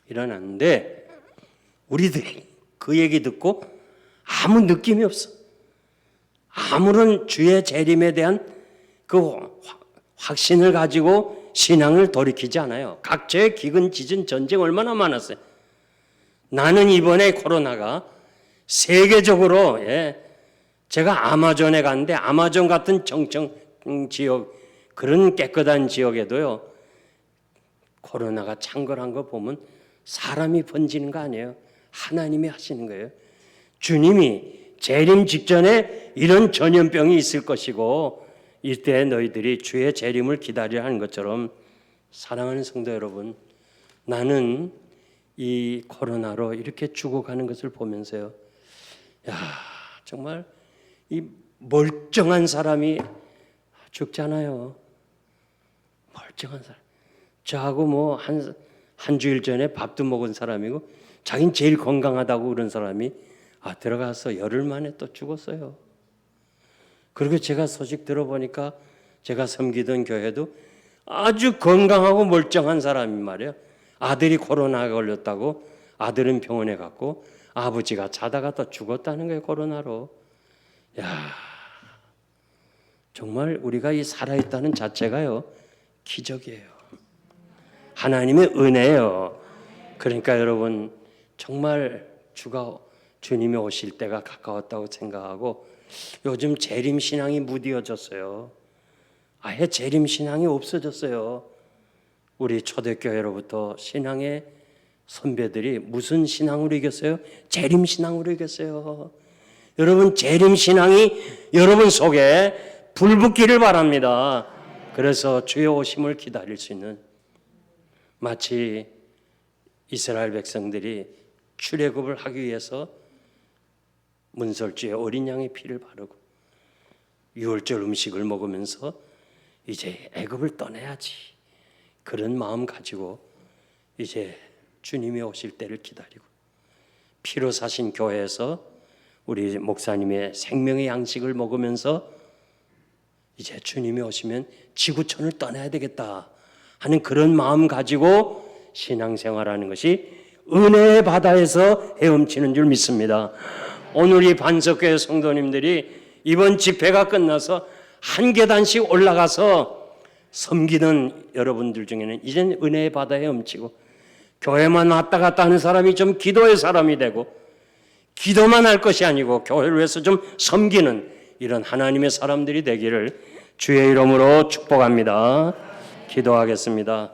일어났는데 우리들이 그 얘기 듣고 아무 느낌이 없어. 아무런 주의 재림에 대한 그 확신을 가지고 신앙을 돌이키지 않아요. 각처의 기근, 지진, 전쟁 얼마나 많았어요. 나는 이번에 코로나가 세계적으로, 제가 아마존에 갔는데 아마존 같은 정청 지역, 그런 깨끗한 지역에도요, 코로나가 창궐한 거 보면 사람이 번지는 거 아니에요. 하나님이 하시는 거예요. 주님이 재림 직전에 이런 전염병이 있을 것이고 이때 너희들이 주의 재림을 기다려야 하는 것처럼, 사랑하는 성도 여러분, 나는 이 코로나로 이렇게 죽어가는 것을 보면서요, 야, 정말 이 멀쩡한 사람이 죽잖아요. 멀쩡한 사람. 저하고 뭐 한 주일 전에 밥도 먹은 사람이고 자긴 제일 건강하다고 그런 사람이 들어가서 열흘 만에 또 죽었어요. 그리고 제가 소식 들어보니까 제가 섬기던 교회도 아주 건강하고 멀쩡한 사람이 말이에요. 아들이 코로나에 걸렸다고 아들은 병원에 갔고 아버지가 자다가 또 죽었다는 거예요, 코로나로. 야, 정말 우리가 이 살아있다는 자체가요, 기적이에요. 하나님의 은혜예요. 그러니까 여러분, 정말 주님이 오실 때가 가까웠다고 생각하고, 요즘 재림 신앙이 무디어졌어요. 아예 재림 신앙이 없어졌어요. 우리 초대교회로부터 신앙의 선배들이 무슨 신앙으로 이겼어요? 재림 신앙으로 이겼어요. 여러분, 재림 신앙이 여러분 속에 불붙기를 바랍니다. 그래서 주의 오심을 기다릴 수 있는, 마치 이스라엘 백성들이 출애굽을 하기 위해서 문설주에 어린 양의 피를 바르고 유월절 음식을 먹으면서 이제 애굽을 떠나야지, 그런 마음 가지고 이제 주님이 오실 때를 기다리고, 피로 사신 교회에서 우리 목사님의 생명의 양식을 먹으면서 이제 주님이 오시면 지구촌을 떠나야 되겠다 하는 그런 마음 가지고 신앙생활하는 것이 은혜의 바다에서 헤엄치는 줄 믿습니다. 오늘 이 반석교회 성도님들이 이번 집회가 끝나서 한 계단씩 올라가서 섬기는 여러분들 중에는 이젠 은혜의 바다에 헤엄치고, 교회만 왔다 갔다 하는 사람이 좀 기도의 사람이 되고, 기도만 할 것이 아니고 교회를 위해서 좀 섬기는 이런 하나님의 사람들이 되기를 주의 이름으로 축복합니다. 기도하겠습니다.